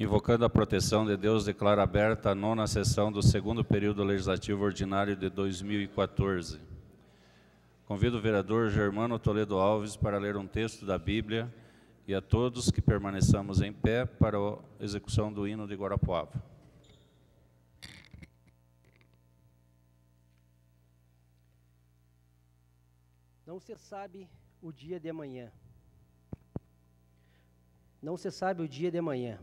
Invocando a proteção de Deus, declaro aberta a 9ª sessão do 2º período legislativo ordinário de 2014. Convido o vereador Germano Toledo Alves para ler um texto da Bíblia e a todos que permaneçamos em pé para a execução do hino de Guarapuava. Não se sabe o dia de amanhã. Não se sabe o dia de amanhã,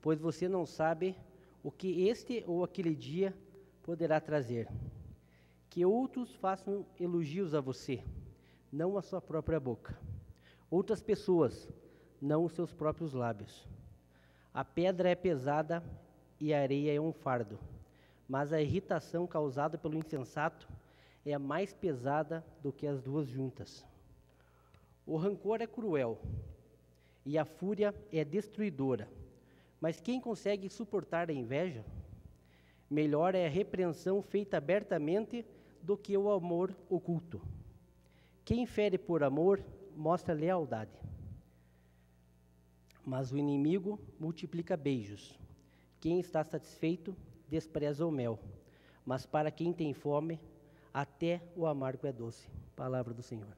pois você não sabe o que este ou aquele dia poderá trazer. Que outros façam elogios a você, não a sua própria boca. Outras pessoas, não os seus próprios lábios. A pedra é pesada e a areia é um fardo, mas a irritação causada pelo insensato é mais pesada do que as duas juntas. O rancor é cruel e a fúria é destruidora, mas quem consegue suportar a inveja? Melhor é a repreensão feita abertamente do que o amor oculto. Quem fere por amor mostra lealdade, mas o inimigo multiplica beijos. Quem está satisfeito despreza o mel, mas para quem tem fome, até o amargo é doce. Palavra do Senhor.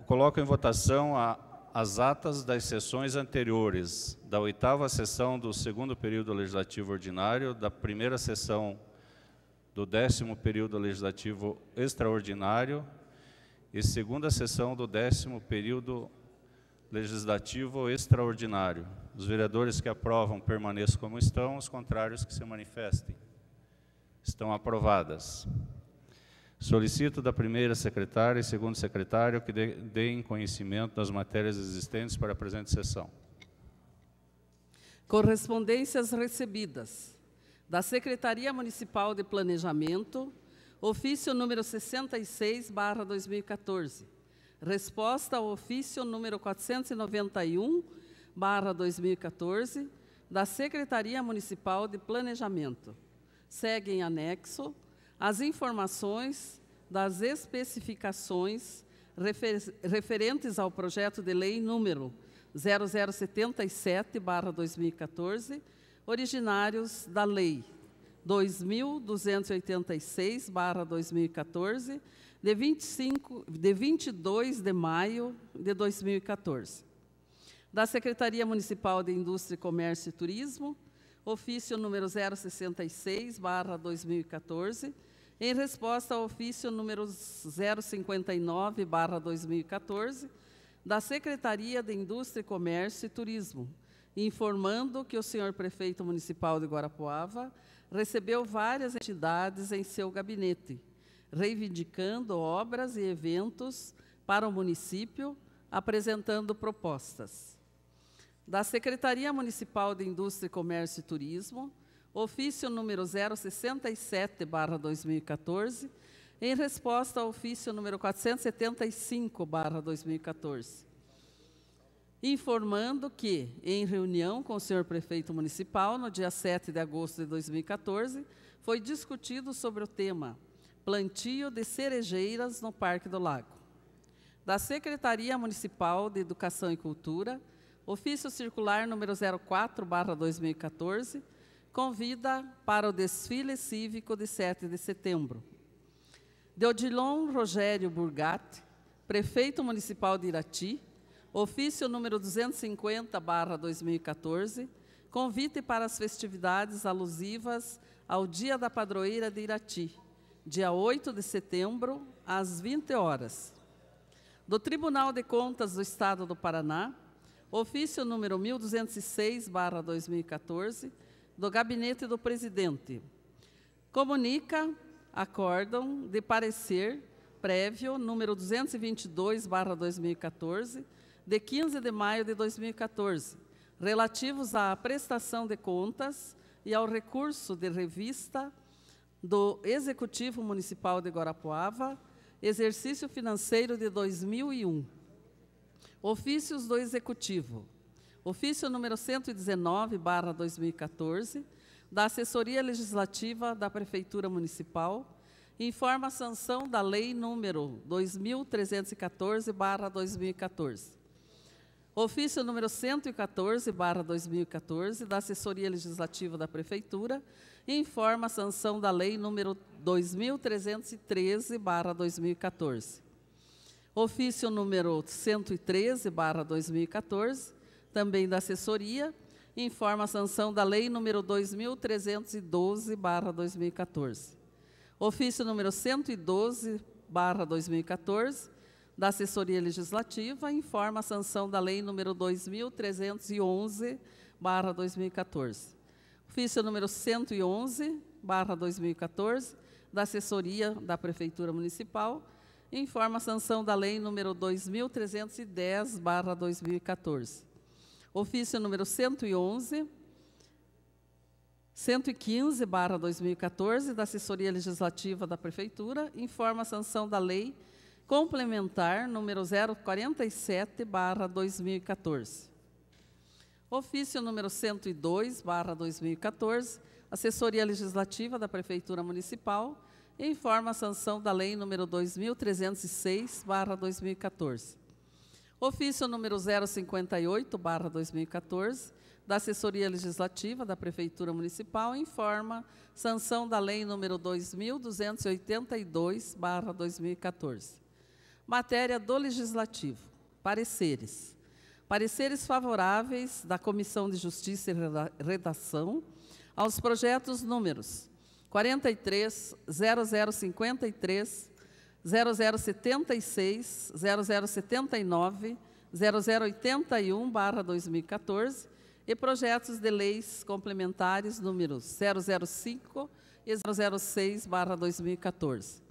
Coloco em votação as atas das sessões anteriores, da 8ª sessão do 2º período legislativo ordinário, da 1ª sessão do 10º período legislativo extraordinário e 2ª sessão do 10º período legislativo extraordinário. Os vereadores que aprovam permaneçam como estão, os contrários que se manifestem. Estão aprovadas. Solicito da 1ª secretária e 2º secretário que deem conhecimento das matérias existentes para a presente sessão. Correspondências recebidas. Da Secretaria Municipal de Planejamento, ofício número 66/2014. Resposta ao ofício número 491/2014, da Secretaria Municipal de Planejamento. Segue em anexo as informações das especificações referentes ao projeto de lei número 0077/2014, originários da lei 2286/2014, de 22 de maio de 2014. Da Secretaria Municipal de Indústria, Comércio e Turismo, ofício número 062/2014, em resposta ao ofício número 059/2014, da Secretaria de Indústria, Comércio e Turismo, informando que o senhor prefeito municipal de Guarapuava recebeu várias entidades em seu gabinete, reivindicando obras e eventos para o município apresentando propostas. Da Secretaria Municipal de Indústria, Comércio e Turismo, ofício número 067/2014, em resposta ao ofício número 475/2014, informando que, em reunião com o senhor prefeito municipal, no dia 7 de agosto de 2014, foi discutido sobre o tema plantio de cerejeiras no Parque do Lago. Da Secretaria Municipal de Educação e Cultura, ofício circular número 04/2014, convida para o desfile cívico de 7 de setembro. De Odilon Rogério Burgatti, prefeito municipal de Irati, ofício número 250/2014, convite para as festividades alusivas ao Dia da Padroeira de Irati, dia 8 de setembro, às 20 horas. Do Tribunal de Contas do Estado do Paraná, ofício número 1206/2014, do Gabinete do Presidente, comunica acórdão de parecer prévio número 222/2014, de 15 de maio de 2014, relativos à prestação de contas e ao recurso de revista do Executivo Municipal de Guarapuava, exercício financeiro de 2001. Ofícios do Executivo. Ofício número 119/2014, da Assessoria Legislativa da Prefeitura Municipal, informa a sanção da Lei número 2314/2014. Ofício número 114/2014, da Assessoria Legislativa da Prefeitura, informa a sanção da Lei número 2313/2014. Ofício número 113/2014, também da Assessoria, informa a sanção da Lei número 2312/2014. Ofício número 112/2014, da Assessoria Legislativa, informa a sanção da Lei número 2311/2014. Ofício número 111/2014, da Assessoria da Prefeitura Municipal, informa a sanção da Lei número 2310/2014. Ofício número 115/2014, da Assessoria Legislativa da Prefeitura, informa a sanção da Lei Complementar número 047/2014. Ofício número 102/2014, Assessoria Legislativa da Prefeitura Municipal, informa a sanção da Lei número 2306/2014. Ofício número 058/2014, da Assessoria Legislativa da Prefeitura Municipal, informa sanção da Lei número 2282/2014. Matéria do Legislativo. Pareceres. Pareceres favoráveis da Comissão de Justiça e Redação aos projetos números 43, 0053, 0076, 0079, 0081/2014 e projetos de leis complementares números 005 e 006/2014.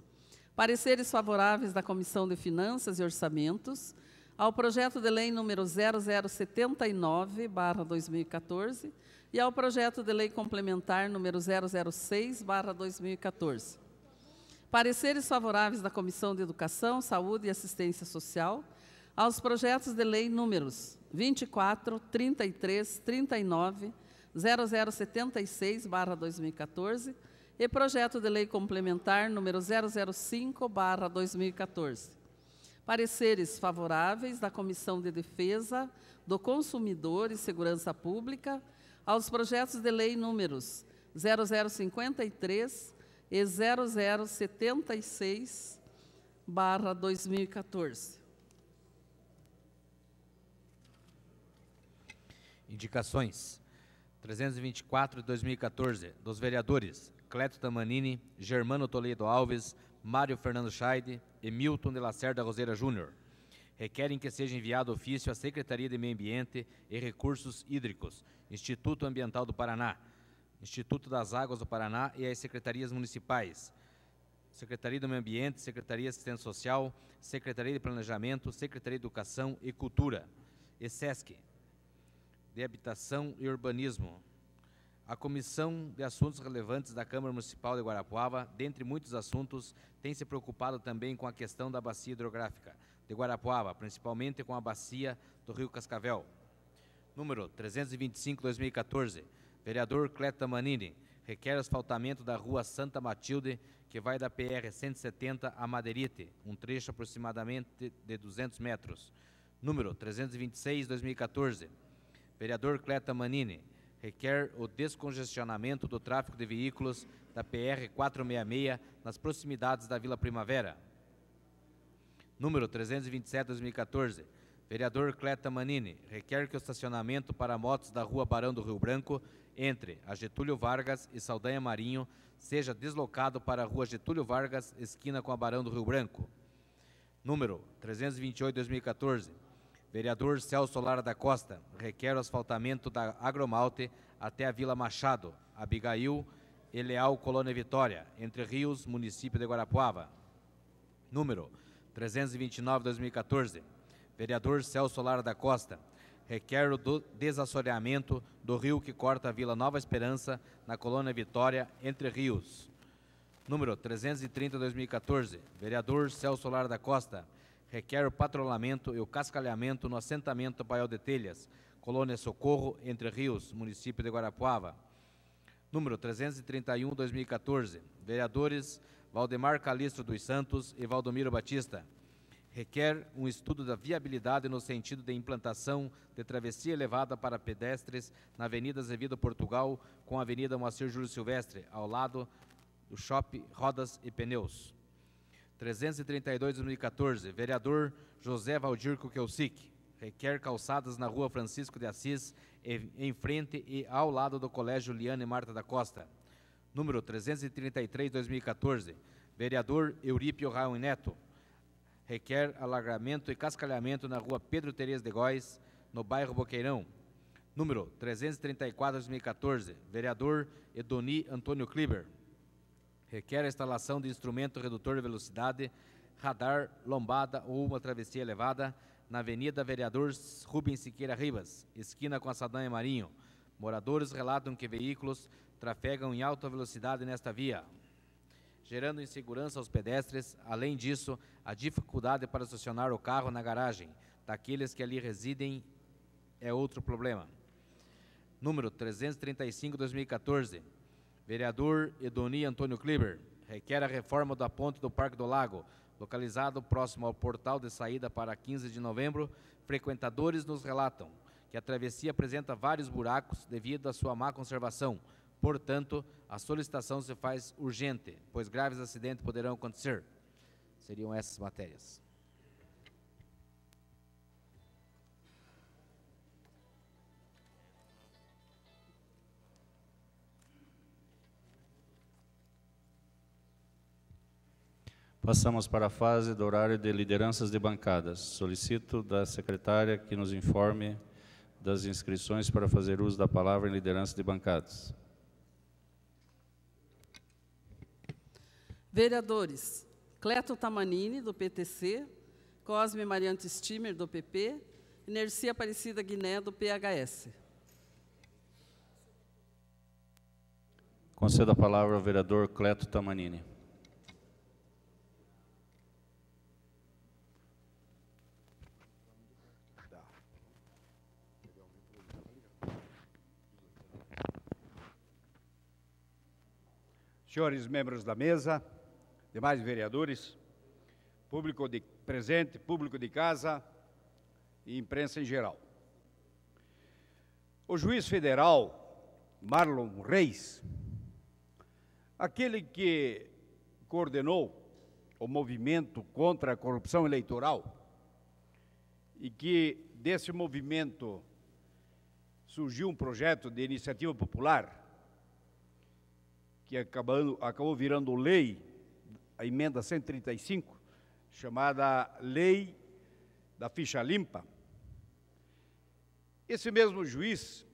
Pareceres favoráveis da Comissão de Finanças e Orçamentos ao projeto de lei número 0079/2014 e ao projeto de lei complementar número 006/2014. Pareceres favoráveis da Comissão de Educação, Saúde e Assistência Social aos projetos de lei números 24, 33, 39, 0076/2014 e projeto de lei complementar número 005/2014. Pareceres favoráveis da Comissão de Defesa do Consumidor e Segurança Pública aos projetos de lei números 0053 e 0076/2014. Indicações. 324 de 2014, dos vereadores Cleto Tamanini, Germano Toledo Alves, Mário Fernando Scheide e Milton de Lacerda Roseira Júnior. Requerem que seja enviado ofício à Secretaria de Meio Ambiente e Recursos Hídricos, Instituto Ambiental do Paraná, Instituto das Águas do Paraná e às Secretarias Municipais, Secretaria do Meio Ambiente, Secretaria de Assistência Social, Secretaria de Planejamento, Secretaria de Educação e Cultura, ESESC, de Habitação e Urbanismo. A Comissão de Assuntos Relevantes da Câmara Municipal de Guarapuava, dentre muitos assuntos, tem se preocupado também com a questão da bacia hidrográfica de Guarapuava, principalmente com a bacia do Rio Cascavel. Número 325/2014, vereador Cleto Tamanini, requer asfaltamento da rua Santa Matilde, que vai da PR 170 a Madeirite, um trecho aproximadamente de 200 metros. Número 326/2014, vereador Cleto Tamanini, requer o descongestionamento do tráfego de veículos da PR 466 nas proximidades da Vila Primavera. Número 327/2014, vereador Cleto Tamanini, requer que o estacionamento para motos da rua Barão do Rio Branco, entre a Getúlio Vargas e Saldanha Marinho, seja deslocado para a rua Getúlio Vargas, esquina com a Barão do Rio Branco. Número 328/2014, vereador Celso Lara da Costa, requer o asfaltamento da Agromalte até a Vila Machado, Abigail e Leal Colônia Vitória, Entre Rios, município de Guarapuava. Número 329/2014, vereador Celso Lara da Costa, requer o desassoreamento do rio que corta a Vila Nova Esperança, na Colônia Vitória, Entre Rios. Número 330/2014, vereador Celso Lara da Costa, requer o patrulhamento e o cascalhamento no assentamento Paiol de Telhas, Colônia Socorro, Entre Rios, município de Guarapuava. Número 331/2014, vereadores Valdemar Calixto dos Santos e Valdomiro Batista, requer um estudo da viabilidade no sentido de implantação de travessia elevada para pedestres na Avenida Azevedo Portugal com a Avenida Moacir Júlio Silvestre, ao lado do Shopping Rodas e Pneus. 332/2014, vereador José Valdir Kukelsic, requer calçadas na Rua Francisco de Assis, em frente e ao lado do Colégio Liane Marta da Costa. Número 333/2014, vereador Eurípio Raul Neto, requer alargamento e cascalhamento na Rua Pedro Teresa de Góes, no bairro Boqueirão. Número 334/2014, vereador Edoni Antônio Kliber, requer a instalação de instrumento redutor de velocidade, radar, lombada ou uma travessia elevada na Avenida Vereador Rubens Siqueira Ribas, esquina com a Saldanha Marinho. Moradores relatam que veículos trafegam em alta velocidade nesta via, gerando insegurança aos pedestres. Além disso, a dificuldade para estacionar o carro na garagem daqueles que ali residem é outro problema. Número 335/2014, vereador Edoni Antônio Kliber, requer a reforma da ponte do Parque do Lago, localizado próximo ao portal de saída para 15 de novembro. Frequentadores nos relatam que a travessia apresenta vários buracos devido à sua má conservação. Portanto, a solicitação se faz urgente, pois graves acidentes poderão acontecer. Seriam essas matérias. Passamos para a fase do horário de lideranças de bancadas. Solicito da secretária que nos informe das inscrições para fazer uso da palavra em liderança de bancadas. Vereadores Cleto Tamanini, do PTC, Cosme Mariante Stimer, do PP, e Nercia Aparecida Guiné, do PHS. Concedo a palavra ao vereador Cleto Tamanini. Senhores membros da mesa, demais vereadores, público de presente, público de casa e imprensa em geral. O juiz federal Marlon Reis, aquele que coordenou o movimento contra a corrupção eleitoral e que desse movimento surgiu um projeto de iniciativa popular que acabou virando lei, a emenda 135, chamada Lei da Ficha Limpa. Esse mesmo juiz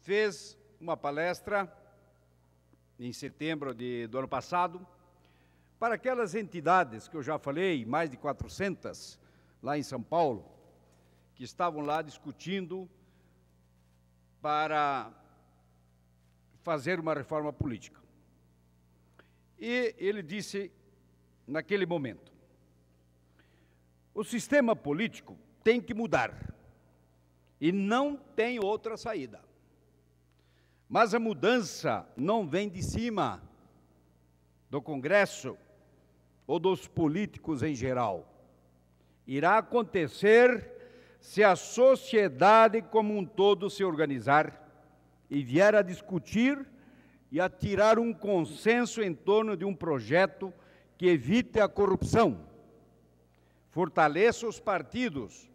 fez uma palestra em setembro do ano passado, para aquelas entidades que eu já falei, mais de 400 lá em São Paulo, que estavam lá discutindo para fazer uma reforma política. E ele disse, naquele momento, o sistema político tem que mudar e não tem outra saída. Mas a mudança não vem de cima, do Congresso ou dos políticos em geral. Irá acontecer se a sociedade como um todo se organizar e vier a discutir e a tirar um consenso em torno de um projeto que evite a corrupção, fortaleça os partidos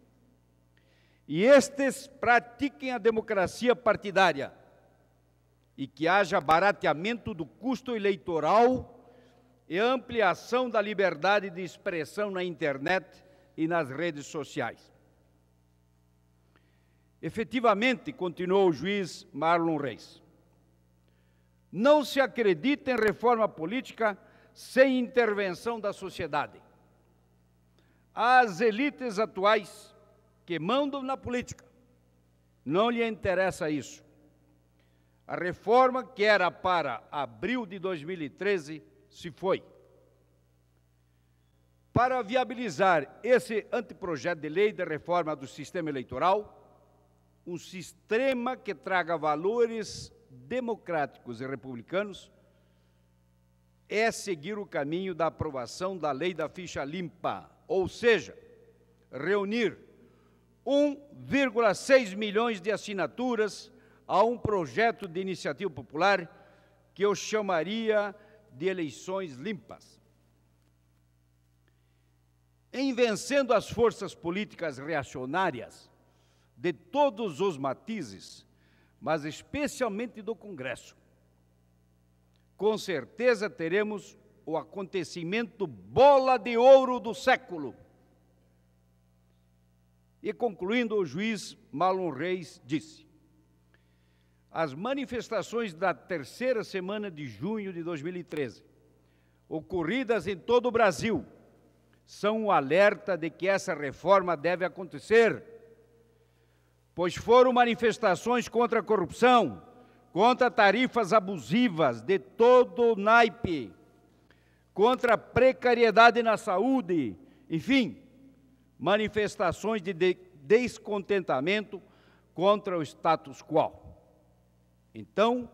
e estes pratiquem a democracia partidária e que haja barateamento do custo eleitoral e ampliação da liberdade de expressão na internet e nas redes sociais. Efetivamente, continuou o juiz Marlon Reis, não se acredita em reforma política sem intervenção da sociedade. As elites atuais que mandam na política, não lhe interessa isso. A reforma que era para abril de 2013 se foi. Para viabilizar esse anteprojeto de lei de reforma do sistema eleitoral, um sistema que traga valores democráticos e republicanos, é seguir o caminho da aprovação da lei da ficha limpa, ou seja, reunir 1,6 milhões de assinaturas a um projeto de iniciativa popular que eu chamaria de eleições limpas. Em vencendo as forças políticas reacionárias de todos os matizes, mas especialmente do Congresso, com certeza teremos o acontecimento bola de ouro do século. E concluindo, o juiz Marlon Reis disse: as manifestações da terceira semana de junho de 2013, ocorridas em todo o Brasil, são um alerta de que essa reforma deve acontecer, pois foram manifestações contra a corrupção, contra tarifas abusivas de todo o naipe, contra a precariedade na saúde, enfim, manifestações de descontentamento contra o status quo. Então,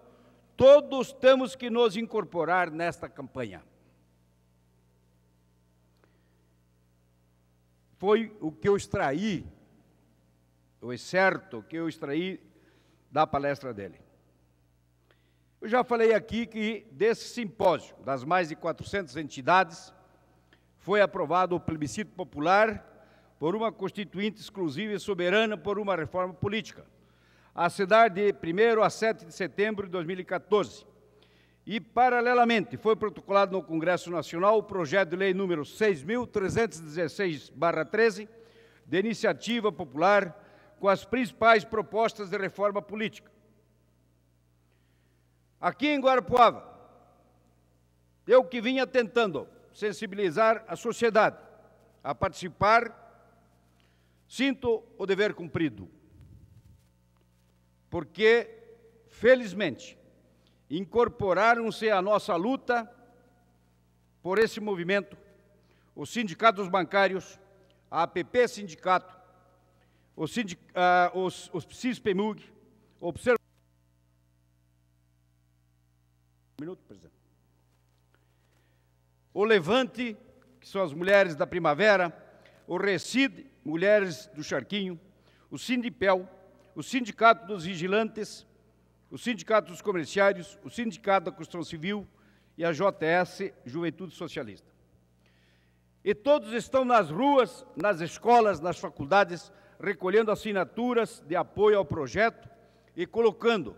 todos temos que nos incorporar nesta campanha. Foi o que eu extraí, o excerto que eu extraí da palestra dele. Eu já falei aqui que desse simpósio, das mais de 400 entidades, foi aprovado o plebiscito popular por uma constituinte exclusiva e soberana por uma reforma política, a se dar de 1º a 7 de setembro de 2014. E, paralelamente, foi protocolado no Congresso Nacional o projeto de lei número 6.316/13, de iniciativa popular, com as principais propostas de reforma política. Aqui em Guarapuava, eu que vinha tentando sensibilizar a sociedade a participar, sinto o dever cumprido, porque, felizmente, incorporaram-se à nossa luta por esse movimento os sindicatos bancários, a APP Sindicato, os PSIS-PEMUG, o Levante, que são as mulheres da Primavera, o Recid, mulheres do Charquinho, o Sindipel, o Sindicato dos Vigilantes, o Sindicato dos Comerciários, o Sindicato da Construção Civil e a JS, Juventude Socialista. E todos estão nas ruas, nas escolas, nas faculdades, recolhendo assinaturas de apoio ao projeto e colocando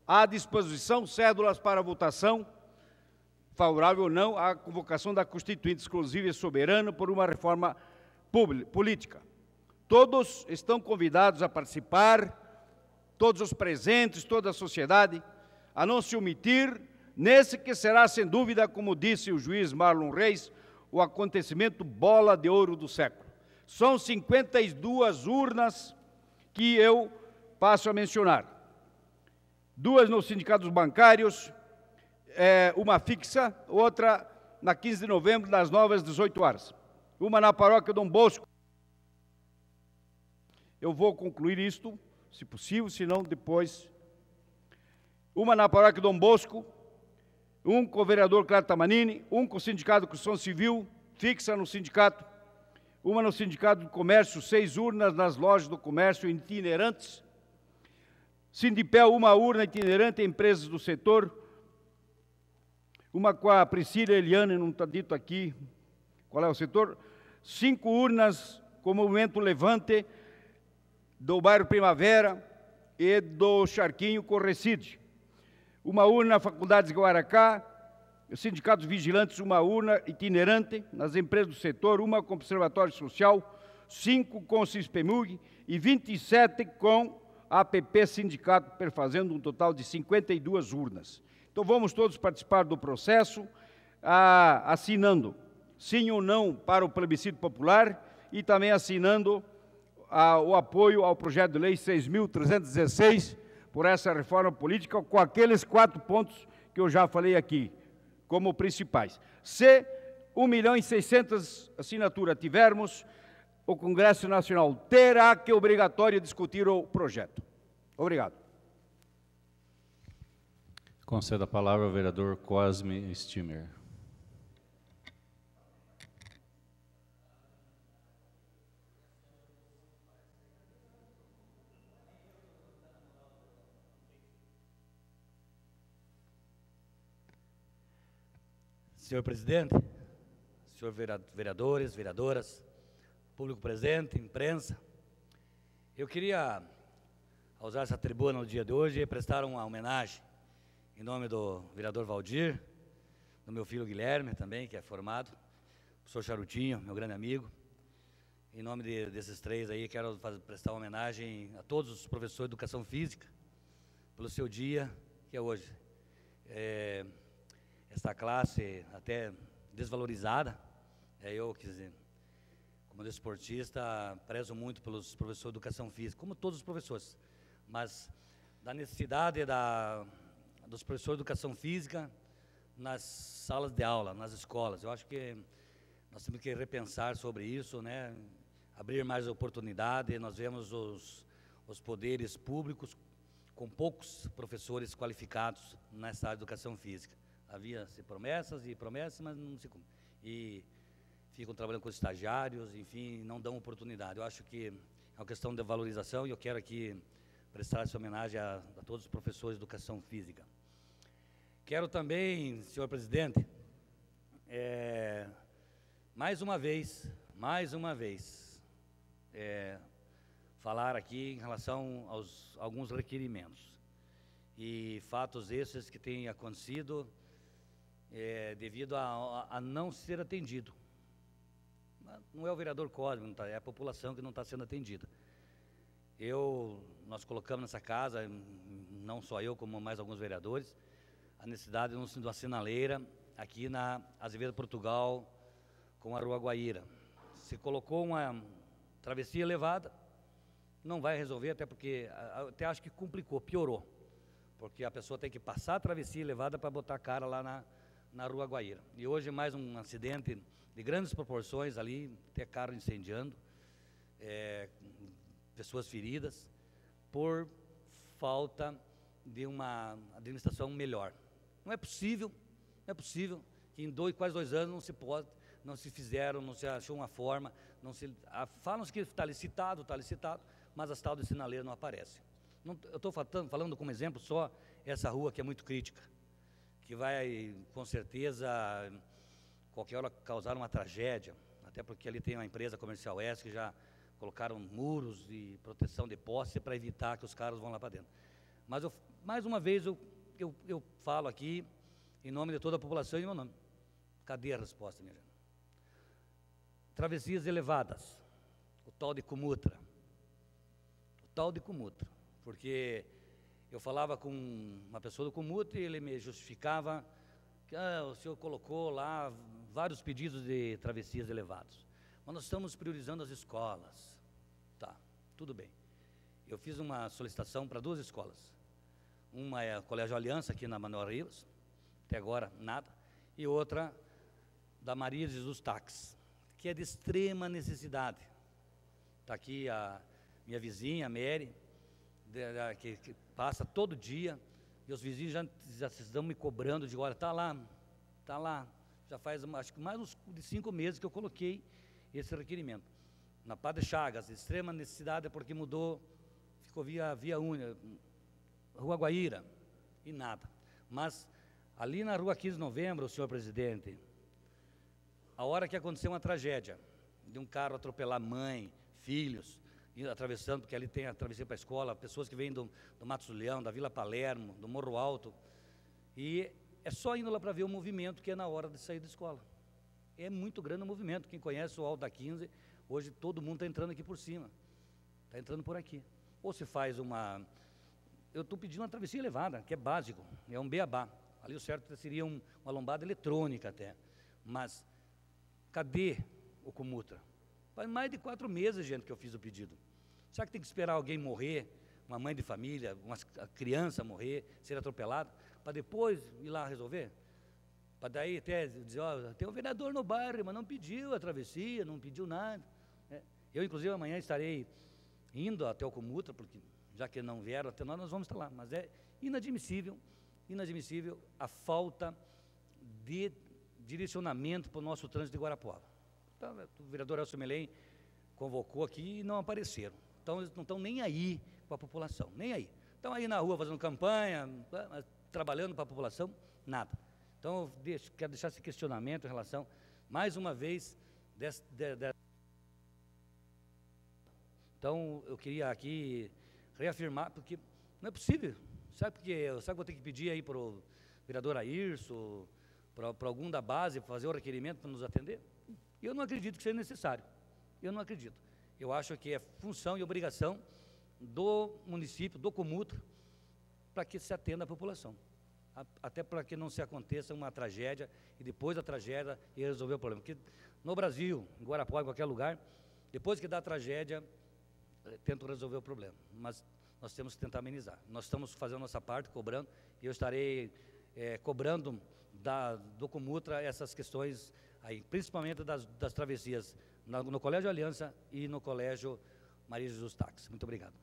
à disposição cédulas para votação, favorável ou não à convocação da Constituinte exclusiva e soberana por uma reforma política. Todos estão convidados a participar, todos os presentes, toda a sociedade, a não se omitir, nesse que será, sem dúvida, como disse o juiz Marlon Reis, o acontecimento bola de ouro do século. São 52 urnas que eu passo a mencionar. 2 nos sindicatos bancários, uma fixa, outra na 15 de novembro, das 9 às 18 horas. Uma na paróquia Dom Bosco. Eu vou concluir isto, se possível, se não, depois. Uma na paróquia Dom Bosco, um com o vereador Cleto Tamanini, um com o sindicato de construção civil, fixa no sindicato, uma no sindicato do comércio, 6 urnas nas lojas do comércio itinerantes, Sindipel, uma urna itinerante em empresas do setor, uma com a Priscila Eliane, não está dito aqui qual é o setor, 5 urnas com o movimento Levante, do bairro Primavera e do Charquinho com Reside. Uma urna na Faculdade de Guaracá, sindicatos vigilantes, uma urna itinerante nas empresas do setor, uma com o Observatório Social, 5 com o CISPEMUG e 27 com a APP Sindicato, perfazendo um total de 52 urnas. Então vamos todos participar do processo, assinando sim ou não para o plebiscito popular e também assinando o apoio ao projeto de lei 6.316 por essa reforma política, com aqueles 4 pontos que eu já falei aqui, como principais. Se 1.600.000 assinaturas tivermos, o Congresso Nacional terá que obrigatório discutir o projeto. Obrigado. Concedo a palavra ao vereador Cosme Stimmer. Senhor presidente, senhor vereadores, vereadoras, público presente, imprensa, eu queria usar essa tribuna no dia de hoje e prestar uma homenagem em nome do vereador Valdir, do meu filho Guilherme também, que é formado, professor Charutinho, meu grande amigo. Em nome desses 3 aí, quero prestar uma homenagem a todos os professores de educação física, pelo seu dia, que é hoje. Esta classe até desvalorizada, eu, quer dizer, como desportista, prezo muito pelos professores de educação física, como todos os professores, mas da necessidade dos professores de educação física nas salas de aula, nas escolas. Eu acho que nós temos que repensar sobre isso, né? Abrir mais oportunidade. Nós vemos os poderes públicos com poucos professores qualificados nessa área de educação física. Havia-se promessas e promessas, mas não se cumprem. E ficam trabalhando com os estagiários, enfim, não dão oportunidade. Eu acho que é uma questão de valorização e eu quero aqui prestar essa homenagem a todos os professores de educação física. Quero também, senhor presidente, mais uma vez, falar aqui em relação aos alguns requerimentos e fatos esses que têm acontecido devido a não ser atendido. Não é o vereador Cosme, é a população que não está sendo atendida. Nós colocamos nessa casa, não só eu, como mais alguns vereadores, a necessidade de uma sinaleira aqui na Azevedo Portugal com a Rua Guaíra. Se colocou uma travessia elevada, não vai resolver, até porque, até acho que complicou, piorou, porque a pessoa tem que passar a travessia elevada para botar a cara lá na Rua Guaíra. E hoje mais um acidente de grandes proporções ali, até carro incendiando, pessoas feridas, por falta de uma administração melhor. Não é possível que em quase 2 anos não se fizeram, não se achou uma forma, falam-se que está licitado, mas as tal de sinaleira não aparece. Eu estou falando como exemplo só essa rua que é muito crítica, que vai, com certeza, qualquer hora causar uma tragédia, até porque ali tem uma empresa comercial oeste que já colocaram muros e proteção de poste para evitar que os carros vão lá para dentro. Mas, mais uma vez, eu falo aqui, em nome de toda a população e em meu nome. Cadê a resposta, minha gente? Travessias elevadas, o tal de Comutra, porque Eu falava com uma pessoa do Comut e ele me justificava que o senhor colocou lá vários pedidos de travessias elevados. Mas nós estamos priorizando as escolas. Tá, tudo bem. Eu fiz uma solicitação para 2 escolas. Uma é o Colégio Aliança, aqui na Manuel Rivas, até agora nada, e outra da Maria Jesus Táxi, que é de extrema necessidade. Está aqui a minha vizinha, a Mary, que passa todo dia, e os vizinhos já estão me cobrando, de olha, está lá, já faz acho que mais de 5 meses que eu coloquei esse requerimento. Na Padre Chagas, extrema necessidade porque mudou, ficou via única, Rua Guaíra, e nada. Mas ali na Rua 15 de Novembro, senhor presidente, a hora que aconteceu uma tragédia, de um carro atropelar mãe, filhos, atravessando, porque ali tem a travessia para a escola, pessoas que vêm do Matos do Leão, da Vila Palermo, do Morro Alto, e é só indo lá para ver o movimento que é na hora de sair da escola. É muito grande o movimento. Quem conhece o Alto da 15, hoje todo mundo está entrando aqui por cima, está entrando por aqui. Ou se faz uma... Eu estou pedindo uma travessia elevada, que é básico, é um beabá. Ali o certo seria uma lombada eletrônica até. Mas cadê o Comutra? Faz mais de 4 meses, gente, que eu fiz o pedido. Será que tem que esperar alguém morrer, uma mãe de família, uma criança morrer, ser atropelada, para depois ir lá resolver? Para daí até dizer, ó, tem um vereador no bairro, mas não pediu a travessia, não pediu nada. Eu, inclusive, amanhã estarei indo até o Comutra, porque já que não vieram até nós vamos estar lá. Mas é inadmissível a falta de direcionamento para o nosso trânsito de Guarapuava. Então, o vereador Elcio Melém convocou aqui e não apareceram. Então, eles não estão nem aí com a população, nem aí. Estão aí na rua fazendo campanha, trabalhando para a população, nada. Então, eu quero deixar esse questionamento em relação, mais uma vez, Então, eu queria aqui reafirmar, porque não é possível. Sabe que eu vou ter que pedir aí para o vereador Airso, para algum da base, fazer o requerimento para nos atender? Eu não acredito que seja necessário. Eu não acredito. Eu acho que é função e obrigação do município, do Comutra, para que se atenda a população. Até para que não se aconteça uma tragédia e depois da tragédia e resolver o problema. Porque no Brasil, em Guarapuava, em qualquer lugar, depois que dá a tragédia, tentam resolver o problema. Mas nós temos que tentar amenizar. Nós estamos fazendo a nossa parte, cobrando, e eu estarei cobrando do Comutra essas questões aí, principalmente das travessias no Colégio Aliança e no Colégio Maria Jesus Táxi. Muito obrigado.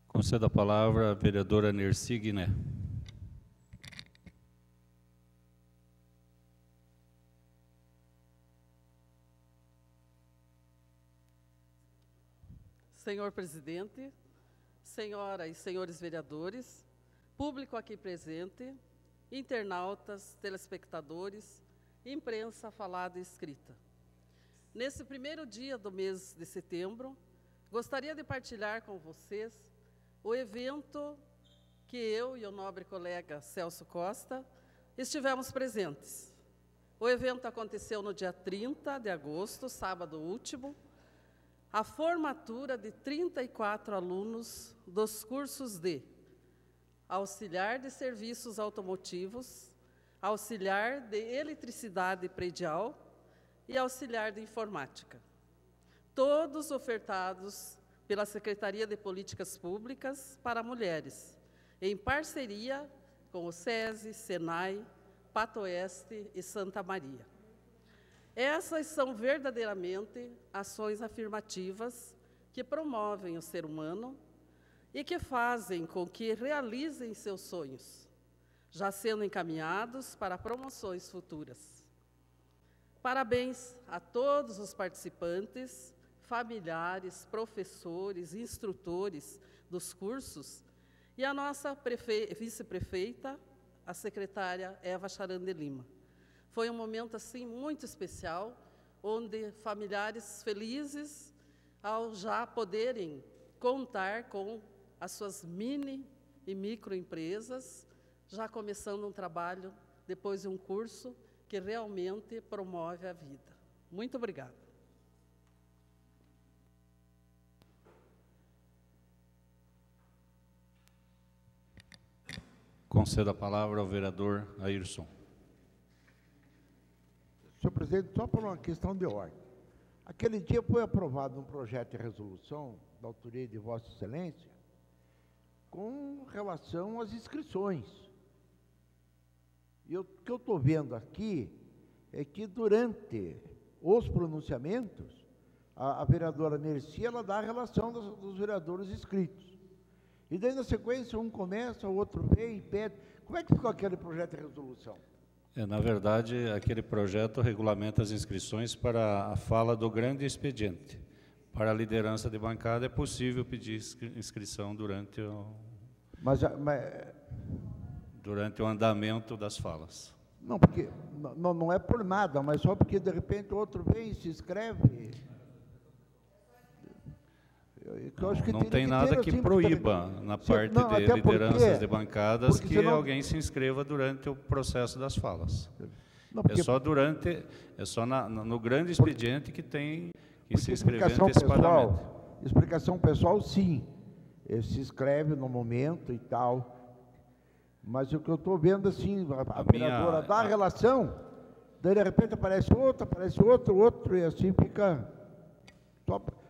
Concedo a palavra à vereadora Nercy Guiné. Senhor presidente, senhoras e senhores vereadores, público aqui presente, internautas, telespectadores, imprensa falada e escrita. Nesse primeiro dia do mês de setembro, gostaria de partilhar com vocês o evento que eu e o nobre colega Celso Costa estivemos presentes. O evento aconteceu no dia 30 de agosto, sábado último, a formatura de 34 alunos dos cursos de auxiliar de serviços automotivos, auxiliar de eletricidade predial e auxiliar de informática. Todos ofertados pela Secretaria de Políticas Públicas para Mulheres, em parceria com o SESI, SENAI, Pato Oeste e Santa Maria. Essas são verdadeiramente ações afirmativas que promovem o ser humano e que fazem com que realizem seus sonhos, já sendo encaminhados para promoções futuras. Parabéns a todos os participantes, familiares, professores, instrutores dos cursos e a nossa vice-prefeita, a secretária Eva Charan de Lima. Foi um momento assim muito especial, onde familiares felizes, ao já poderem contar com as suas mini e microempresas, já começando um trabalho depois de um curso que realmente promove a vida. Muito obrigada. Concedo a palavra ao vereador Ayrson. Senhor presidente, só por uma questão de ordem. Aquele dia foi aprovado um projeto de resolução da autoria de Vossa Excelência com relação às inscrições. E o que eu estou vendo aqui é que durante os pronunciamentos, a vereadora Mercy, ela dá a relação dos vereadores inscritos. E daí, na sequência, um começa, o outro vem e pede. Como é que ficou aquele projeto de resolução? Na verdade, aquele projeto regulamenta as inscrições para a fala do grande expediente. Para a liderança de bancada é possível pedir inscrição durante o andamento das falas. Não, porque não é por nada, mas só porque de repente o outro vem e se inscreve. Eu acho que não tem nada que assim, proíba, na parte de lideranças de bancadas, que senão alguém se inscreva durante o processo das falas. Não, porque, é só no grande expediente que tem que se inscrever antecipadamente. Explicação pessoal, sim. Ele se inscreve no momento e tal. Mas o que eu estou vendo, assim, a vereadora dá a relação, daí de repente aparece outro, e assim fica...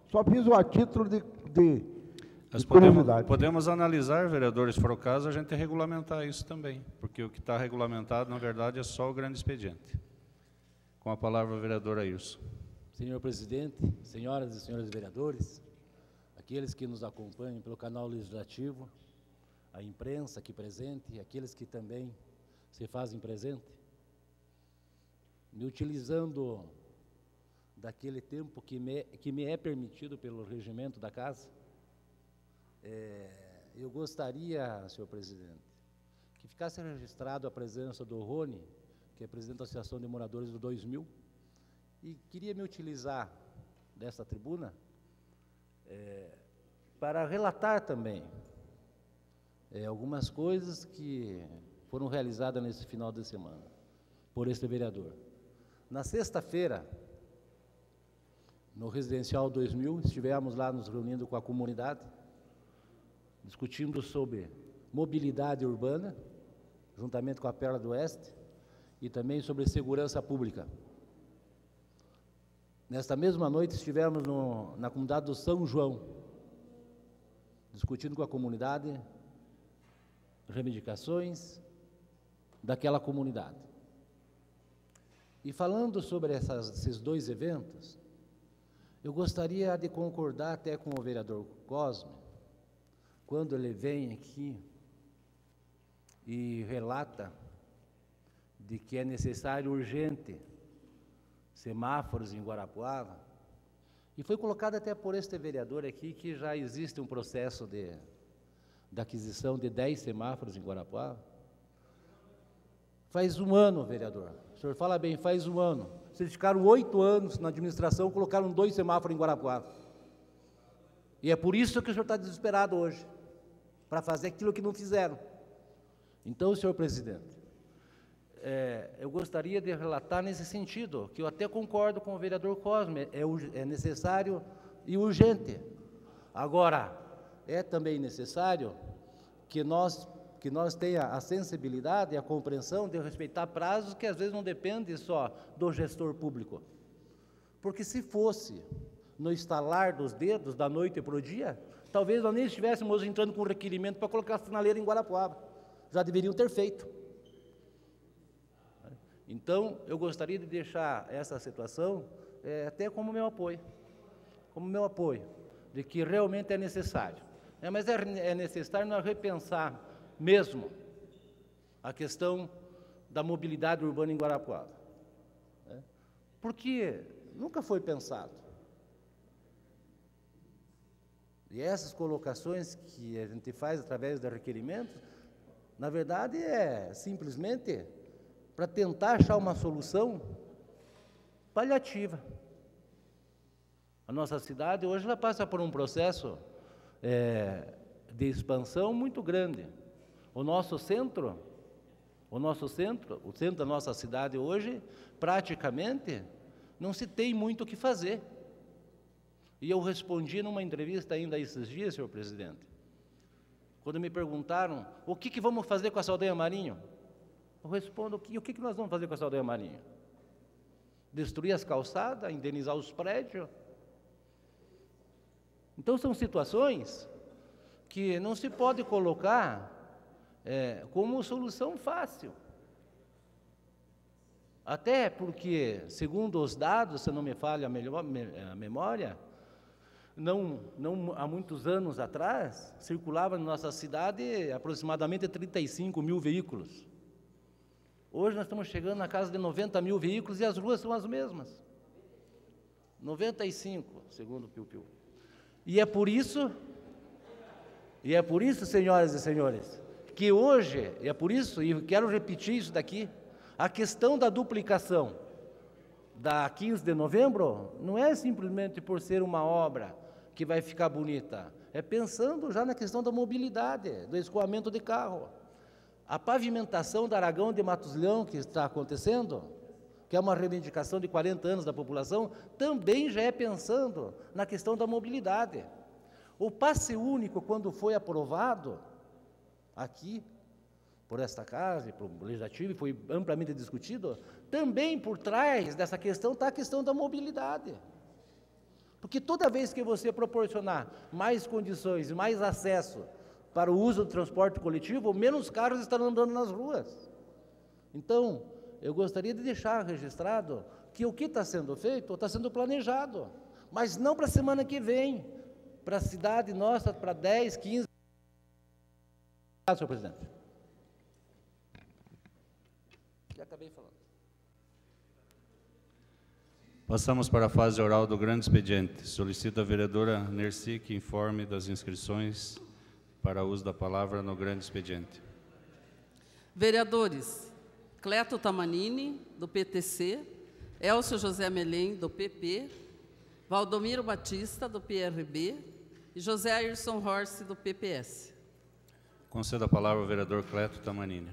Só fiz o a título de curiosidade. Podemos analisar, vereadores, se for o caso, a gente regulamentar isso também, porque o que está regulamentado, na verdade, é só o grande expediente. Com a palavra, o vereador Ayrson. Senhor presidente, senhoras e senhores vereadores, aqueles que nos acompanham pelo canal legislativo, a imprensa aqui presente, e aqueles que também se fazem presente, me utilizando daquele tempo que me é permitido pelo regimento da casa, eu gostaria, senhor presidente, que ficasse registrado a presença do Rony, que é presidente da Associação de Moradores do 2000, e queria me utilizar dessa tribuna para relatar também algumas coisas que foram realizadas nesse final de semana por este vereador. Na sexta-feira, no Residencial 2000, estivemos lá nos reunindo com a comunidade, discutindo sobre mobilidade urbana, juntamente com a Perla do Oeste, e também sobre segurança pública. Nesta mesma noite, estivemos na comunidade do São João, discutindo com a comunidade reivindicações daquela comunidade. E falando sobre esses dois eventos, eu gostaria de concordar até com o vereador Cosme, quando ele vem aqui e relata de que é necessário urgente semáforos em Guarapuava, e foi colocado até por este vereador aqui que já existe um processo de aquisição de 10 semáforos em Guarapuava. Faz um ano, vereador, o senhor fala bem, faz um ano. Vocês ficaram 8 anos na administração, colocaram 2 semáforos em Guarapuava. E é por isso que o senhor está desesperado hoje, para fazer aquilo que não fizeram. Então, senhor presidente, eu gostaria de relatar nesse sentido, que eu até concordo com o vereador Cosme, é necessário e urgente. Agora, é também necessário que nós tenha a sensibilidade e a compreensão de respeitar prazos que às vezes não dependem só do gestor público. Porque se fosse no estalar dos dedos, da noite para o dia, talvez nós nem estivéssemos entrando com requerimento para colocar a sinaleira em Guarapuava. Já deveriam ter feito. Então, eu gostaria de deixar essa situação até como meu apoio, de que realmente é necessário. Mas é necessário nós repensar mesmo a questão da mobilidade urbana em Guarapuava, porque nunca foi pensado. E essas colocações que a gente faz através de requerimentos, na verdade é simplesmente para tentar achar uma solução paliativa. A nossa cidade hoje ela passa por um processo de expansão muito grande. O centro da nossa cidade hoje, praticamente, não se tem muito o que fazer. E eu respondi numa entrevista ainda esses dias, senhor presidente, Quando me perguntaram, o que vamos fazer com a Saldanha Marinho? Eu respondo, o que nós vamos fazer com a Saldanha Marinho? Destruir as calçadas, indenizar os prédios? Então, são situações que não se pode colocar como solução fácil. Até porque, segundo os dados, se não me falha a memória, não há muitos anos atrás, circulava na nossa cidade aproximadamente 35 mil veículos. Hoje nós estamos chegando na casa de 90 mil veículos e as ruas são as mesmas. 95, segundo o Piu-Piu. E é por isso, senhoras e senhores, que hoje, e é por isso, e quero repetir isso daqui, a questão da duplicação da 15 de novembro não é simplesmente por ser uma obra que vai ficar bonita, é pensando já na questão da mobilidade, do escoamento de carro. A pavimentação da Aragão de Matos Leão que está acontecendo, que é uma reivindicação de 40 anos da população, também já é pensando na questão da mobilidade. O passe único, quando foi aprovado aqui, por esta casa, e por legislativo, e foi amplamente discutido, também por trás dessa questão está a questão da mobilidade. Porque toda vez que você proporcionar mais condições e mais acesso para o uso do transporte coletivo, menos carros estarão andando nas ruas. Então, eu gostaria de deixar registrado que o que está sendo feito está sendo planejado, mas não para a semana que vem, para a cidade nossa, para 10, 15... Obrigado, senhor presidente. Já acabei falando. Passamos para a fase oral do grande expediente. Solicito a vereadora Nercy que informe das inscrições para uso da palavra no grande expediente. Vereadores: Cleto Tamanini, do PTC, Elcio José Melém, do PP, Valdomiro Batista, do PRB, e José Ayrson Horse, do PPS. Concedo a palavra ao vereador Cleto Tamanini.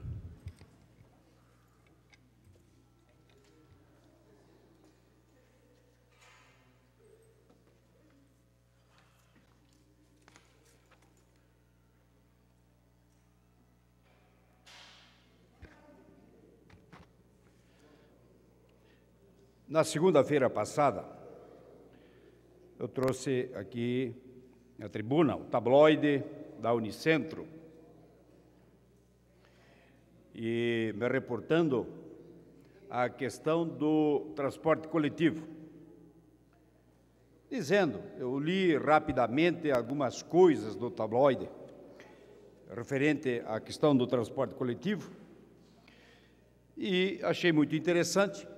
Na segunda-feira passada, eu trouxe aqui na tribuna o tabloide da Unicentro, e me reportando a questão do transporte coletivo, dizendo, eu li rapidamente algumas coisas do tabloide, referente à questão do transporte coletivo, e achei muito interessante.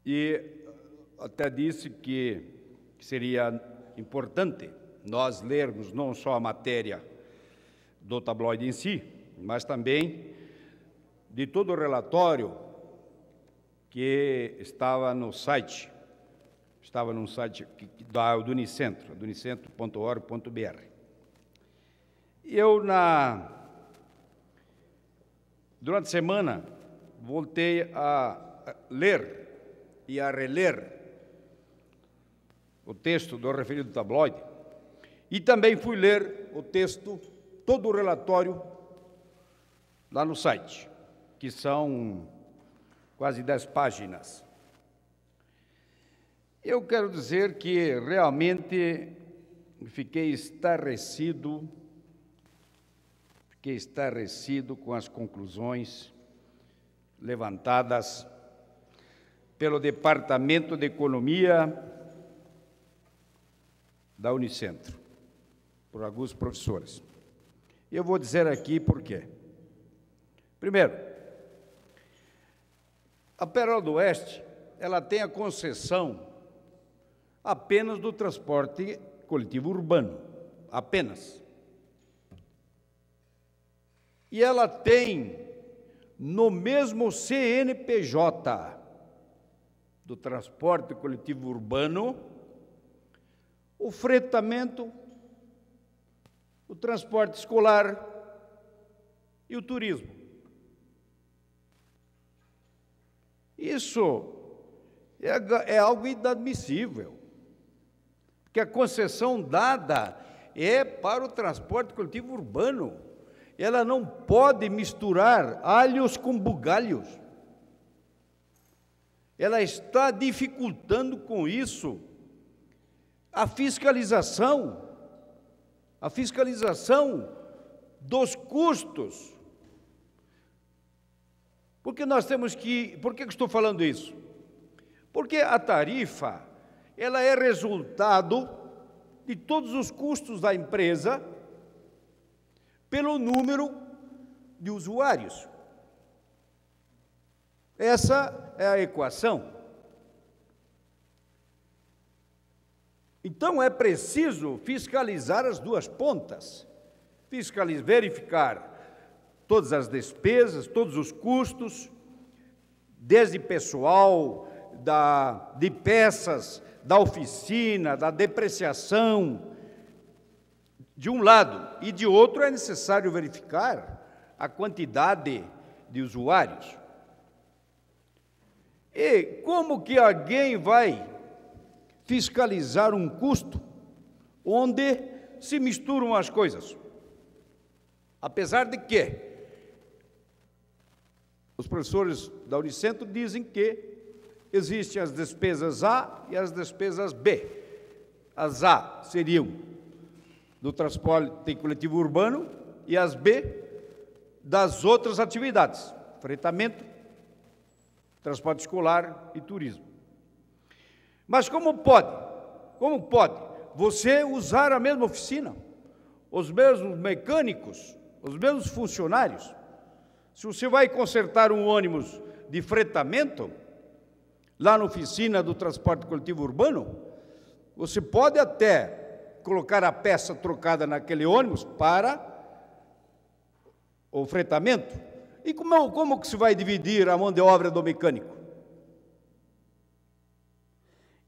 E até disse que seria importante nós lermos não só a matéria do tabloide em si, mas também de todo o relatório que estava no site, do Unicentro, do unicentro.org.br. Eu, durante a semana, voltei a ler e a reler o texto do referido tabloide, e também fui ler o texto, todo o relatório, lá no site, que são quase 10 páginas. Eu quero dizer que realmente fiquei estarrecido com as conclusões levantadas pelo Departamento de Economia da Unicentro, por alguns professores. Eu vou dizer aqui por quê. Primeiro, a Pérola do Oeste, ela tem a concessão apenas do transporte coletivo urbano, apenas. E ela tem, no mesmo CNPJ do transporte coletivo urbano, o fretamento, o transporte escolar e o turismo. Isso é algo inadmissível. Porque a concessão dada é para o transporte coletivo urbano. Ela não pode misturar alhos com bugalhos. Ela está dificultando com isso a fiscalização dos custos. Porque nós temos que... Por que estou falando isso? Porque a tarifa, ela é resultado de todos os custos da empresa pelo número de usuários. Essa é a equação. Então, é preciso fiscalizar as duas pontas. Verificar todas as despesas, todos os custos, desde pessoal, de peças, da oficina, da depreciação, de um lado, e de outro é necessário verificar a quantidade de usuários. E como que alguém vai fiscalizar um custo onde se misturam as coisas? Apesar de que os professores da Unicentro dizem que existem as despesas A e as despesas B. As A seriam do transporte coletivo urbano e as B das outras atividades, fretamento, transporte escolar e turismo. Mas como pode você usar a mesma oficina, os mesmos mecânicos, os mesmos funcionários? Se você vai consertar um ônibus de fretamento, lá na oficina do transporte coletivo urbano, você pode até colocar a peça trocada naquele ônibus para o fretamento. E como que se vai dividir a mão de obra do mecânico?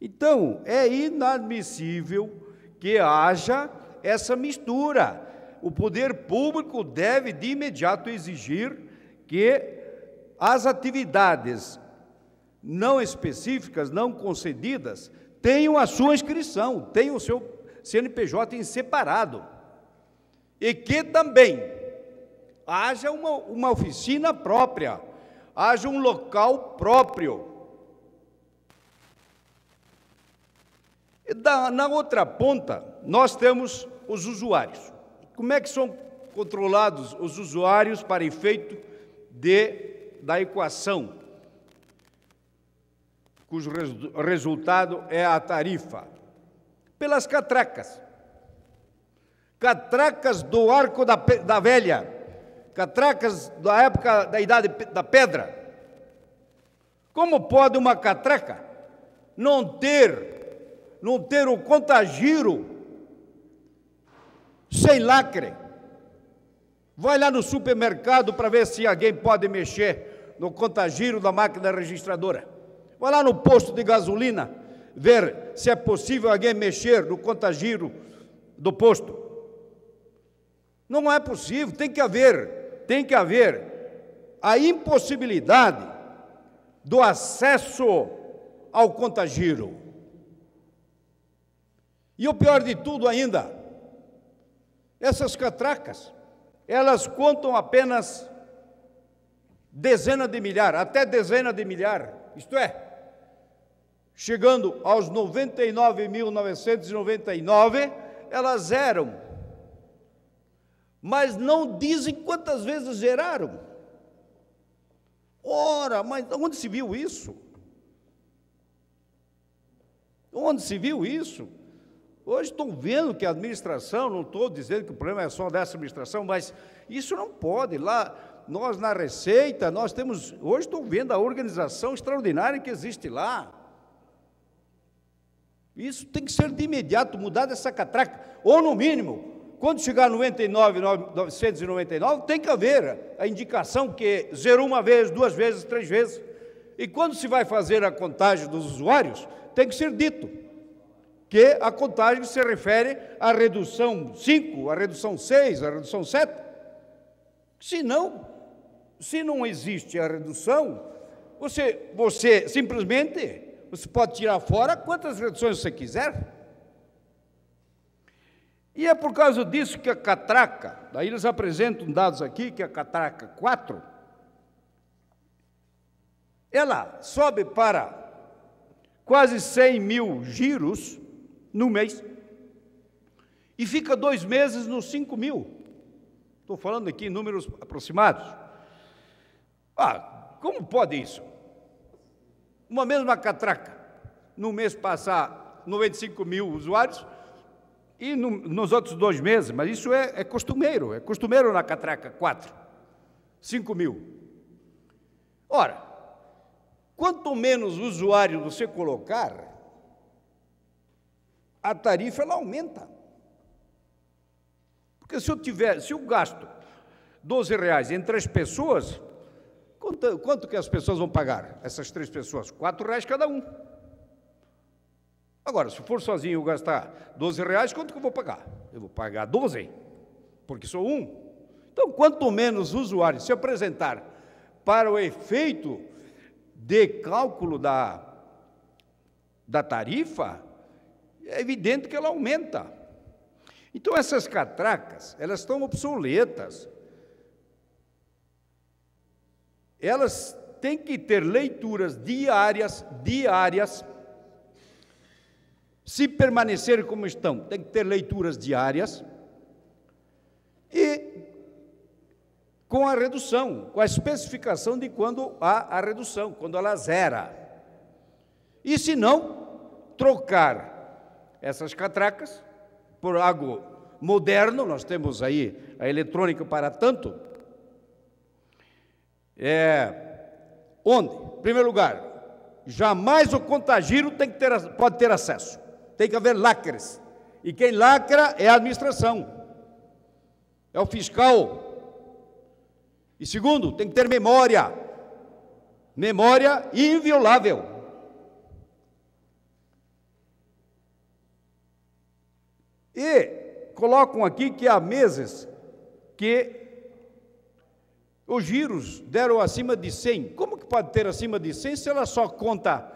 Então, é inadmissível que haja essa mistura. O poder público deve, de imediato, exigir que as atividades não específicas, não concedidas, tenham a sua inscrição, tenham o seu CNPJ em separado. E que também haja uma oficina própria, haja um local próprio. Na outra ponta, nós temos os usuários. Como é que são controlados os usuários para efeito da equação, cujo resultado é a tarifa? Pelas catracas. Catracas do Arco da Velha, catracas da época da Idade da Pedra. Como pode uma catraca não ter o contagiro sem lacre? Vai lá no supermercado para ver se alguém pode mexer no contagiro da máquina registradora. Vai lá no posto de gasolina ver se é possível alguém mexer no contagiro do posto. Não é possível, tem que haver a impossibilidade do acesso ao contagiro. E o pior de tudo ainda, essas catracas, elas contam apenas dezena de milhar, até dezena de milhar, isto é, chegando aos 99.999, elas eram, mas não dizem quantas vezes geraram. Ora, mas onde se viu isso? Onde se viu isso? Hoje estou vendo que a administração, não estou dizendo que o problema é só dessa administração, mas isso não pode. Lá, nós na Receita, nós temos, hoje estou vendo a organização extraordinária que existe lá. Isso tem que ser de imediato, mudar dessa catraca, ou no mínimo, quando chegar a 99.999, tem que haver a indicação que zerou uma vez, duas vezes, três vezes. E quando se vai fazer a contagem dos usuários, tem que ser dito que a contagem se refere à redução 5, à redução 6, à redução 7. Se não existe a redução, você simplesmente, você pode tirar fora quantas reduções você quiser. E é por causa disso que a catraca, daí eles apresentam dados aqui, que a catraca 4, ela sobe para quase 100 mil giros no mês e fica 2 meses nos 5 mil. Estou falando aqui em números aproximados. Como pode isso? Uma mesma catraca, no mês passar 95 mil usuários e nos outros 2 meses, mas isso é costumeiro na catraca 4, 5 mil. Ora, quanto menos usuário você colocar, a tarifa ela aumenta. Porque se eu gasto R$12 em 3 pessoas, quanto que as pessoas vão pagar? Essas 3 pessoas? R$4 cada um. Agora, se for sozinho eu gastar R$12, quanto que eu vou pagar? Eu vou pagar 12, porque sou um. Então, quanto menos usuários se apresentar para o efeito de cálculo da tarifa, é evidente que ela aumenta. Então, essas catracas, elas estão obsoletas. Elas têm que ter leituras diárias, se permanecerem como estão, tem que ter leituras diárias e com a redução, com a especificação de quando há a redução, quando ela zera. E se não, trocar essas catracas por algo moderno, nós temos aí a eletrônica para tanto, onde, em primeiro lugar, jamais o contagiro pode ter acesso, tem que haver lacres, e quem lacra é a administração, é o fiscal. E segundo, tem que ter memória inviolável. E colocam aqui que há meses que os giros deram acima de 100. Como que pode ter acima de 100 se ela só conta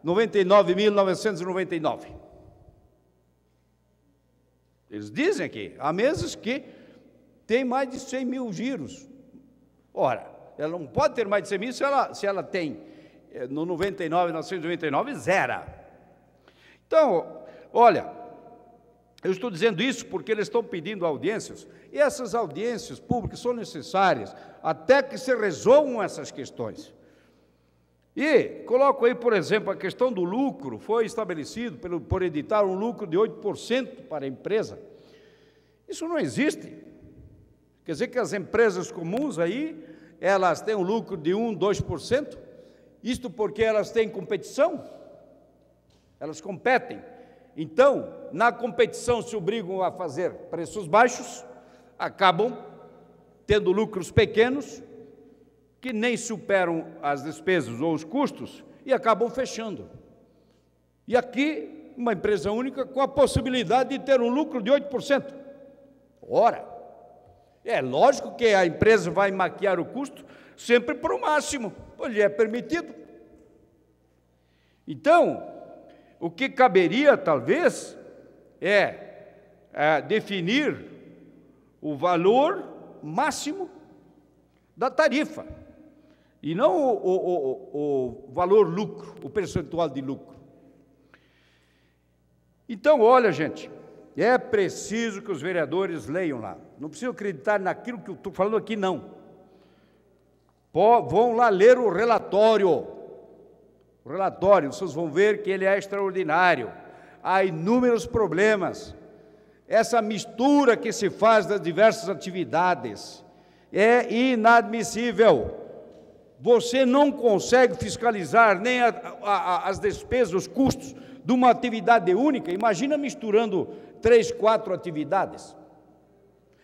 99.999? Eles dizem aqui, há meses que tem mais de 100 mil giros. Ora, ela não pode ter mais de 100 mil se ela tem no 99.999, zera. Então, olha, eu estou dizendo isso porque eles estão pedindo audiências, e essas audiências públicas são necessárias até que se resolvam essas questões. E coloco aí, por exemplo, a questão do lucro, foi estabelecido por editar um lucro de 8% para a empresa. Isso não existe. Quer dizer que as empresas comuns aí, elas têm um lucro de 1%, 2%, isto porque elas têm competição, elas competem. Então, na competição se obrigam a fazer preços baixos, acabam tendo lucros pequenos, que nem superam as despesas ou os custos, e acabam fechando. E aqui, uma empresa única com a possibilidade de ter um lucro de 8%. Ora, é lógico que a empresa vai maquiar o custo sempre para o máximo, pois lhe é permitido. Então, o que caberia, talvez, é definir o valor máximo da tarifa, e não o valor lucro, o percentual de lucro. Então, olha, gente, é preciso que os vereadores leiam lá. Não precisam acreditar naquilo que eu estou falando aqui, não. Vão lá ler o relatório. O relatório, vocês vão ver que ele é extraordinário. Há inúmeros problemas. Essa mistura que se faz das diversas atividades é inadmissível. Você não consegue fiscalizar nem as despesas, os custos de uma atividade única. Imagina misturando 3, 4 atividades.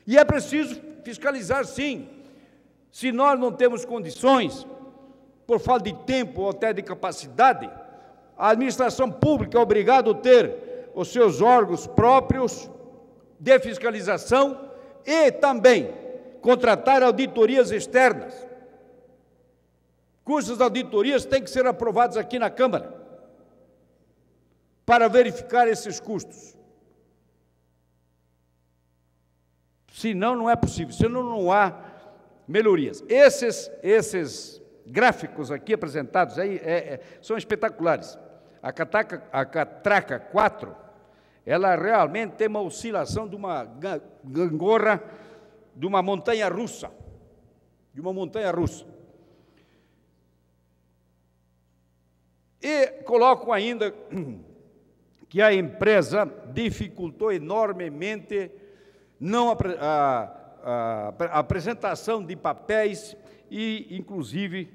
E é preciso fiscalizar, sim. Se nós não temos condições, por falta de tempo ou até de capacidade, a administração pública é obrigada a ter os seus órgãos próprios de fiscalização e também contratar auditorias externas, cujas auditorias têm que ser aprovadas aqui na Câmara para verificar esses custos. Senão não é possível, senão não há melhorias. Esses gráficos aqui apresentados aí são espetaculares. A catraca 4, ela realmente tem uma oscilação de uma gangorra, de uma montanha russa. E colocam ainda que a empresa dificultou enormemente a apresentação de papéis e, inclusive,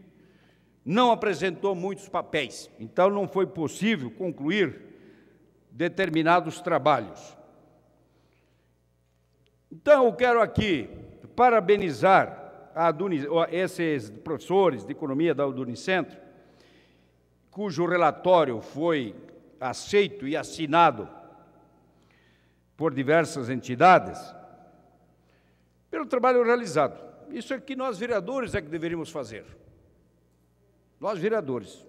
não apresentou muitos papéis. Então, não foi possível concluir determinados trabalhos. Então, eu quero aqui parabenizar esses professores de economia da Unicentro, cujo relatório foi aceito e assinado por diversas entidades, pelo trabalho realizado. Isso é que nós, vereadores, é que deveríamos fazer. Nós, vereadores.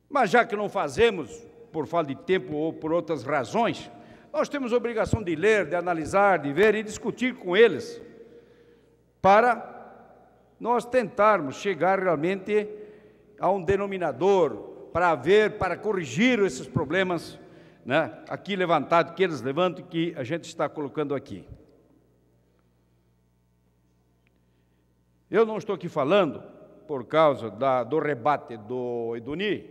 Mas já que não fazemos, por falta de tempo ou por outras razões, nós temos a obrigação de ler, de analisar, de ver e discutir com eles, para nós tentarmos chegar realmente a um denominador, para corrigir esses problemas, né, aqui levantados, que eles levantam, que a gente está colocando aqui. Eu não estou aqui falando por causa do rebate do Eduni,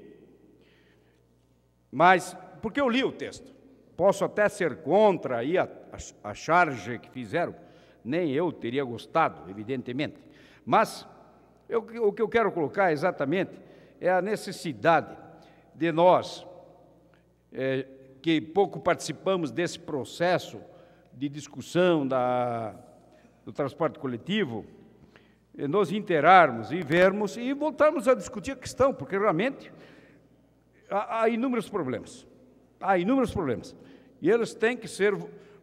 mas porque eu li o texto. Posso até ser contra aí a charge que fizeram, nem eu teria gostado, evidentemente. Mas o que eu quero colocar exatamente é a necessidade de nós, que pouco participamos desse processo de discussão do transporte coletivo, nos inteirarmos e vermos e voltarmos a discutir a questão, porque realmente há inúmeros problemas. E eles têm que ser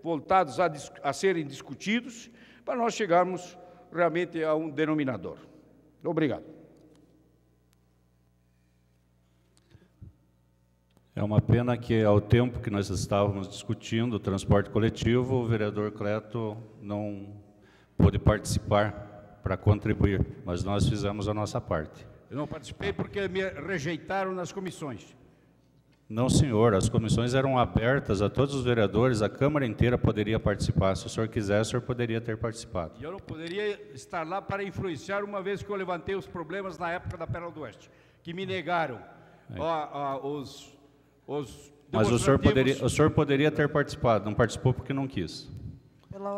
voltados a serem discutidos para nós chegarmos realmente a um denominador. Obrigado. É uma pena que, ao tempo que nós estávamos discutindo o transporte coletivo, o vereador Cleto não pôde participar para contribuir, mas nós fizemos a nossa parte. Eu não participei porque me rejeitaram nas comissões. Não, senhor, as comissões eram abertas a todos os vereadores, a Câmara inteira poderia participar. Se o senhor quisesse, o senhor poderia ter participado. E eu não poderia estar lá para influenciar, uma vez que eu levantei os problemas na época da Pérola do Oeste, que me negaram os mas o senhor poderia ter participado, não participou porque não quis.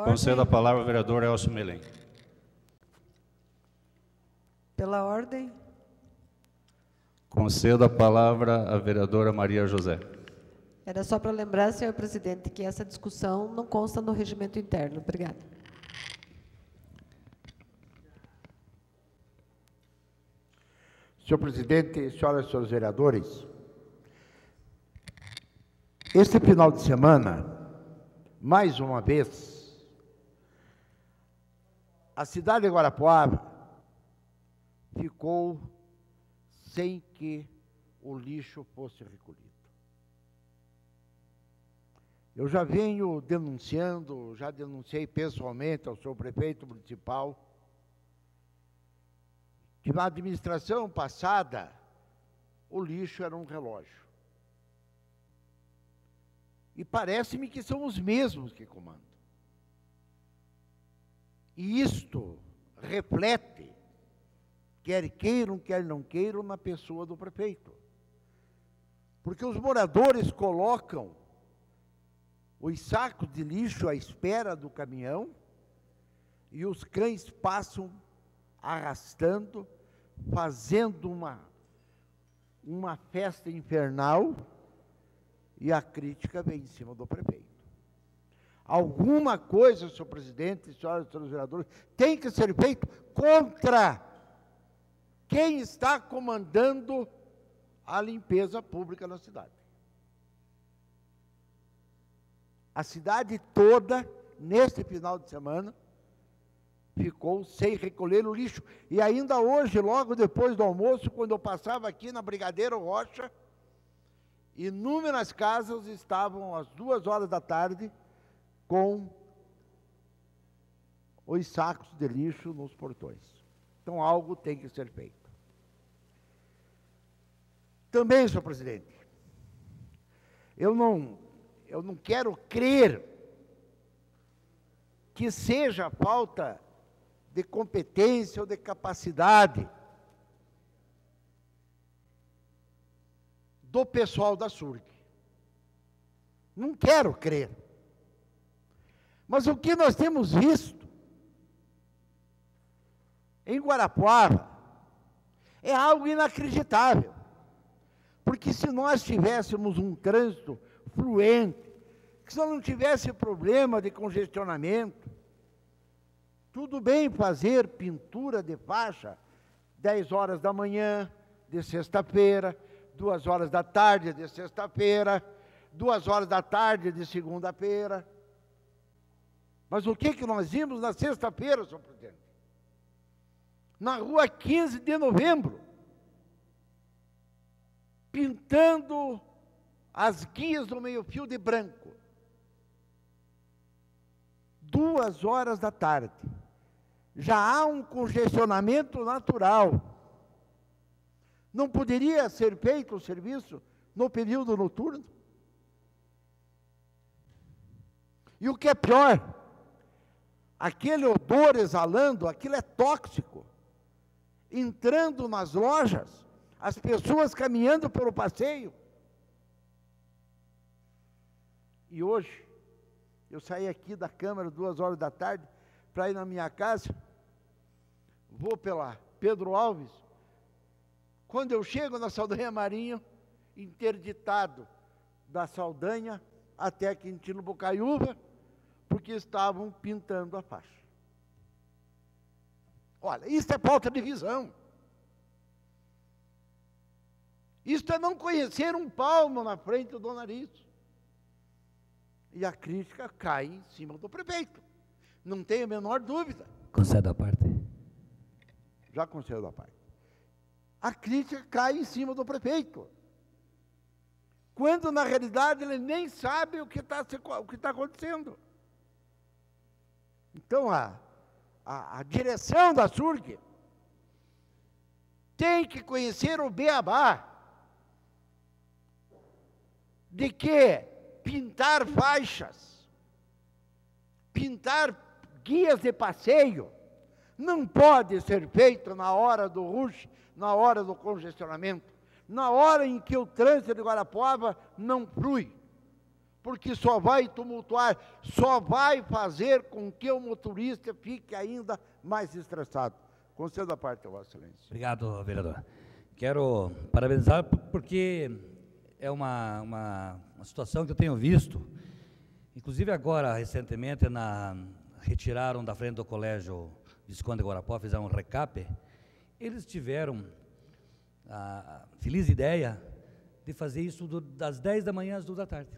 Concedo a palavra ao vereador Elcio Melém. Pela ordem. Concedo a palavra à vereadora Maria José. Era só para lembrar, senhor presidente, que essa discussão não consta no regimento interno. Obrigada. Senhor presidente, senhoras e senhores vereadores, este final de semana, mais uma vez, a cidade de Guarapuava ficou sem que o lixo fosse recolhido. Eu já venho denunciando, já denunciei pessoalmente ao senhor prefeito municipal, que na administração passada o lixo era um relógio. E parece-me que são os mesmos que comandam. E isto reflete, quer queiram, quer não queiram, na pessoa do prefeito. Porque os moradores colocam os sacos de lixo à espera do caminhão e os cães passam arrastando, fazendo uma festa infernal, e a crítica vem em cima do prefeito. Alguma coisa, senhor presidente, senhoras e senhores vereadores, tem que ser feito contra quem está comandando a limpeza pública na cidade. A cidade toda, neste final de semana, ficou sem recolher o lixo. E ainda hoje, logo depois do almoço, quando eu passava aqui na Brigadeiro Rocha, inúmeras casas estavam às 2 horas da tarde com os sacos de lixo nos portões. Então, algo tem que ser feito. Também, senhor presidente, eu não quero crer que seja falta de competência ou de capacidade do pessoal da SURG. Não quero crer. Mas o que nós temos visto em Guarapuava é algo inacreditável. Porque se nós tivéssemos um trânsito fluente, que se não tivesse problema de congestionamento, tudo bem fazer pintura de faixa 10 horas da manhã de sexta-feira, 2 horas da tarde de sexta-feira, 2 horas da tarde de segunda-feira. Mas o que nós vimos na sexta-feira, senhor presidente? Na rua 15 de novembro, pintando as guias do meio-fio de branco. 2 horas da tarde. Já há um congestionamento natural. Não poderia ser feito o serviço no período noturno? E o que é pior, aquele odor exalando, aquilo é tóxico. Entrando nas lojas, as pessoas caminhando pelo passeio. E hoje, eu saí aqui da Câmara 2 horas da tarde para ir na minha casa, vou pela Pedro Alves, quando eu chego na Saldanha Marinho, interditado da Saldanha até Quintino Bocaiúva, porque estavam pintando a faixa. Olha, isso é falta de visão. Isso é não conhecer um palmo na frente do nariz. E a crítica cai em cima do prefeito. Não tenho a menor dúvida. Concedo a parte. Já concedo a parte. A crítica cai em cima do prefeito. Quando, na realidade, ele nem sabe o que está acontecendo. Então, a direção da SURG tem que conhecer o beabá de que pintar faixas, pintar guias de passeio, não pode ser feito na hora do rush, na hora do congestionamento, na hora em que o trânsito de Guarapuava não flui, porque só vai tumultuar, só vai fazer com que o motorista fique ainda mais estressado. Concedo a parte, Vossa Excelência. Obrigado, vereador. Quero parabenizar porque é uma situação que eu tenho visto, inclusive agora, recentemente, retiraram da frente do Colégio Visconde de Guarapuava, fizeram um recap, eles tiveram a feliz ideia de fazer isso das 10 da manhã às 2 da tarde,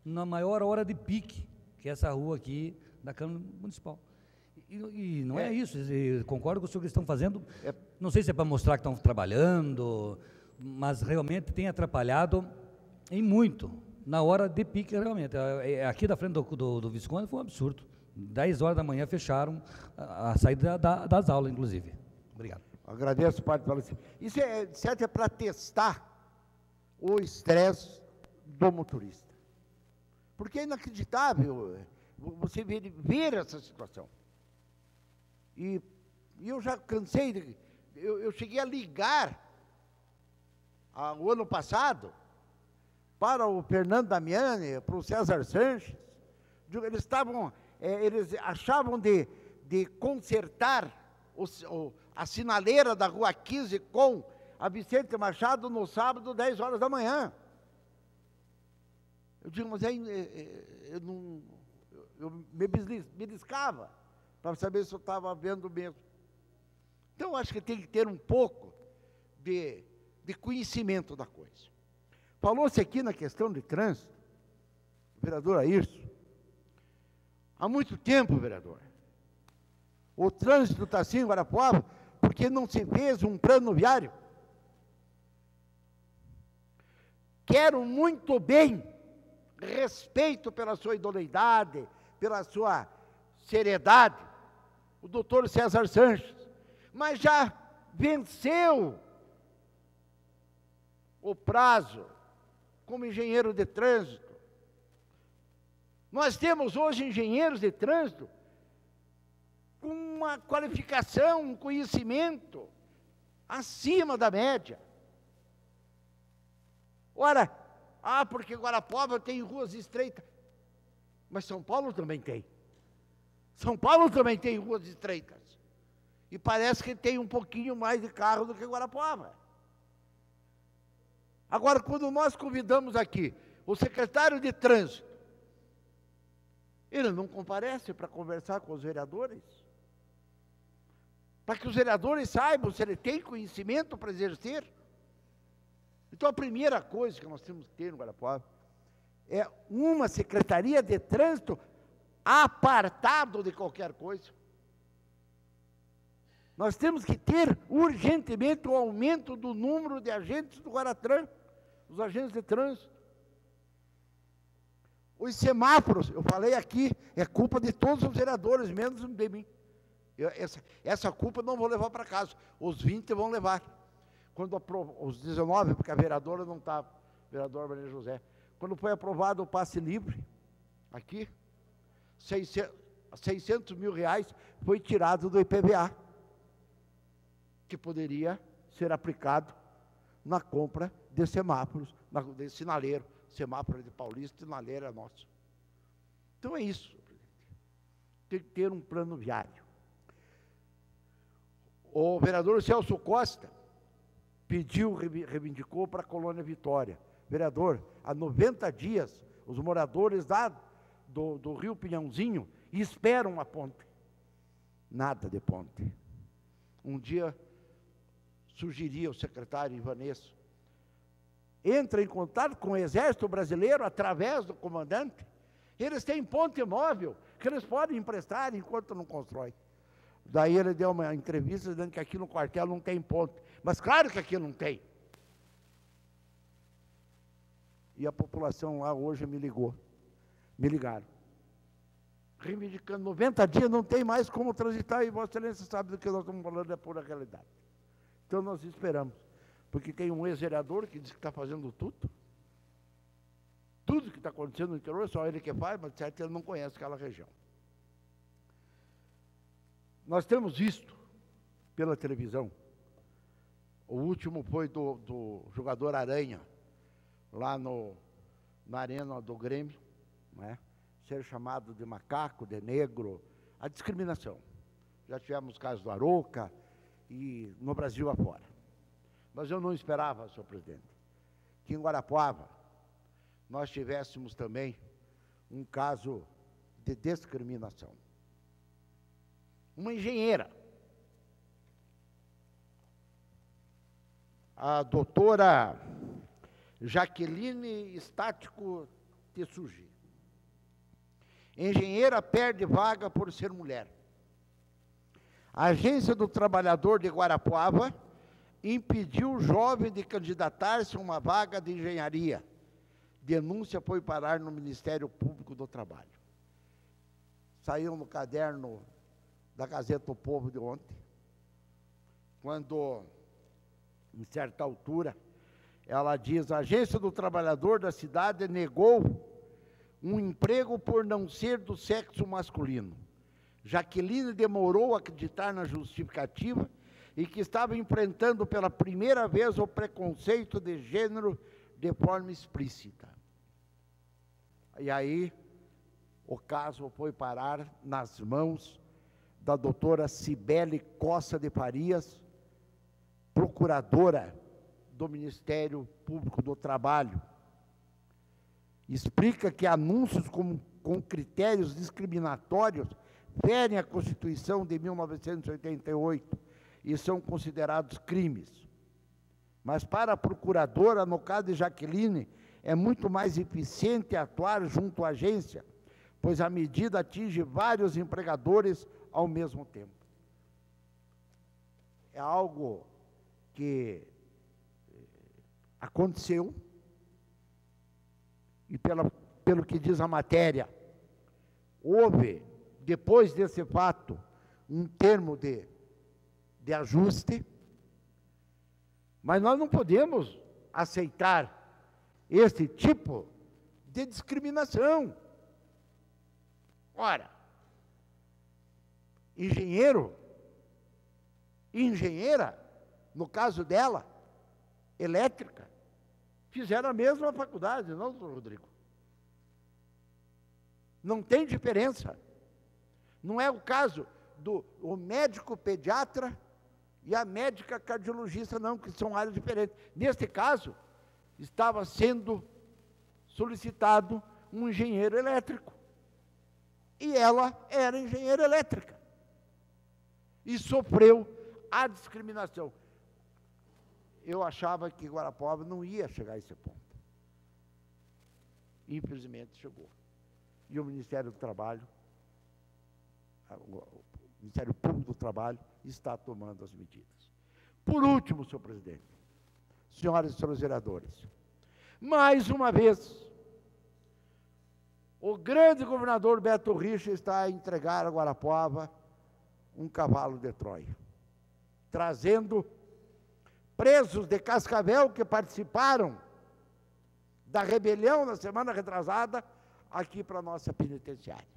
na maior hora de pique, que é essa rua aqui da Câmara Municipal. E não é isso, eu concordo com o senhor que estão fazendo, não sei se é para mostrar que estão trabalhando, mas realmente tem atrapalhado em muito, na hora de pique realmente. Aqui da frente do Visconde foi um absurdo. 10 horas da manhã fecharam a saída das aulas, inclusive. Obrigado. Agradeço, parte pela... Isso é para testar o estresse do motorista. Porque é inacreditável você ver essa situação. E eu já cansei, eu cheguei a ligar o ano passado para o Fernando Damiani, para o César Sanches. Eles achavam de consertar a sinaleira da Rua 15 com a Vicente Machado no sábado, 10 horas da manhã. Eu digo, mas aí eu me beliscava para saber se eu estava vendo mesmo. Então, eu acho que tem que ter um pouco de conhecimento da coisa. Falou-se aqui na questão de trânsito, vereador Ayrton, há muito tempo, vereador, o trânsito está assim em Guarapuava porque não se fez um plano viário. Quero muito bem, respeito pela sua idoneidade, pela sua seriedade, o doutor César Sanches, mas já venceu o prazo como engenheiro de trânsito. Nós temos hoje engenheiros de trânsito com uma qualificação, um conhecimento acima da média. Ora, porque Guarapuava tem ruas estreitas. Mas São Paulo também tem. São Paulo também tem ruas estreitas. E parece que tem um pouquinho mais de carro do que Guarapuava. Agora, quando nós convidamos aqui o secretário de trânsito, ele não comparece para conversar com os vereadores? Para que os vereadores saibam se ele tem conhecimento para exercer? Então, a primeira coisa que nós temos que ter no Guarapuava é uma secretaria de trânsito apartado de qualquer coisa. Nós temos que ter urgentemente o aumento do número de agentes do Guaratran, os agentes de trânsito. Os semáforos, eu falei aqui, é culpa de todos os vereadores, menos de mim. Essa culpa eu não vou levar para casa, os 20 vão levar. Quando os 19, porque a vereadora não estava, vereadora Maria José. Quando foi aprovado o passe livre, aqui, 600 mil reais foi tirado do IPVA, que poderia ser aplicado na compra de semáforos, de sinaleiro. Semáforo de Paulista, sinaleiro é nosso. Então é isso, presidente. Tem que ter um plano viário. O vereador Celso Costa reivindicou para a Colônia Vitória. Vereador, há 90 dias, os moradores do Rio Pinhãozinho esperam a ponte. Nada de ponte. Um dia, sugeria o secretário Ivanesso, entra em contato com o Exército Brasileiro através do comandante. Eles têm ponte móvel que eles podem emprestar enquanto não constrói. Daí ele deu uma entrevista dizendo que aqui no quartel não tem ponte. Mas claro que aqui não tem. E a população lá hoje me ligaram. Reivindicando 90 dias, não tem mais como transitar, e Vossa Excelência sabe do que nós estamos falando, é pura realidade. Então nós esperamos, porque tem um ex-vereador que diz que está fazendo tudo. Tudo que está acontecendo no interior, só ele que faz, mas certo ele não conhece aquela região. Nós temos visto pela televisão, o último foi do jogador Aranha, lá na arena do Grêmio, né? Ser chamado de macaco, de negro, a discriminação. Já tivemos casos do Arouca e no Brasil afora. Mas eu não esperava, senhor presidente, que em Guarapuava nós tivéssemos também um caso de discriminação. Uma engenheira, a doutora Jaqueline Estático Tessugi. Engenheira perde vaga por ser mulher. A Agência do Trabalhador de Guarapuava impediu o jovem de candidatar-se a uma vaga de engenharia. Denúncia foi parar no Ministério Público do Trabalho. Saiu no caderno da Gazeta do Povo de ontem, quando, em certa altura, ela diz: a Agência do Trabalhador da cidade negou um emprego por não ser do sexo masculino. Jaqueline demorou a acreditar na justificativa e que estava enfrentando pela primeira vez o preconceito de gênero de forma explícita. E aí, o caso foi parar nas mãos da doutora Cibele Costa de Farias, procuradora do Ministério Público do Trabalho. Explica que anúncios com critérios discriminatórios ferem a Constituição de 1988 e são considerados crimes. Mas para a procuradora, no caso de Jaqueline, é muito mais eficiente atuar junto à agência, pois a medida atinge vários empregadores ao mesmo tempo. É algo que aconteceu, e pelo que diz a matéria, houve, depois desse fato, um termo de ajuste, mas nós não podemos aceitar esse tipo de discriminação. Ora, engenheiro, engenheira, no caso dela, elétrica, fizeram a mesma faculdade, não, doutor Rodrigo? Não tem diferença. Não é o caso do médico pediatra e a médica cardiologista, não, que são áreas diferentes. Neste caso, estava sendo solicitado um engenheiro elétrico. E ela era engenheira elétrica. E sofreu a discriminação. Eu achava que Guarapuava não ia chegar a esse ponto. Infelizmente chegou. E o Ministério do Trabalho, o Ministério Público do Trabalho, está tomando as medidas. Por último, senhor presidente, senhoras e senhores vereadores, mais uma vez, o grande governador Beto Richa está a entregar a Guarapuava um cavalo de Troia, trazendo presos de Cascavel que participaram da rebelião na semana retrasada aqui para a nossa penitenciária.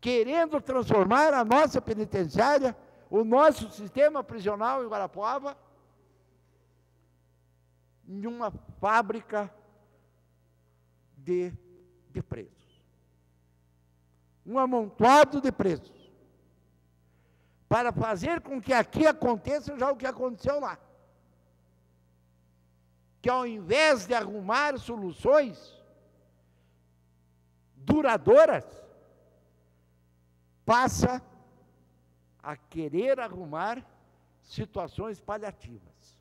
Querendo transformar a nossa penitenciária, o nosso sistema prisional em Guarapuava, em uma fábrica de presos. Um amontoado de presos. Para fazer com que aqui aconteça já o que aconteceu lá. Que ao invés de arrumar soluções duradouras, passa a querer arrumar situações paliativas.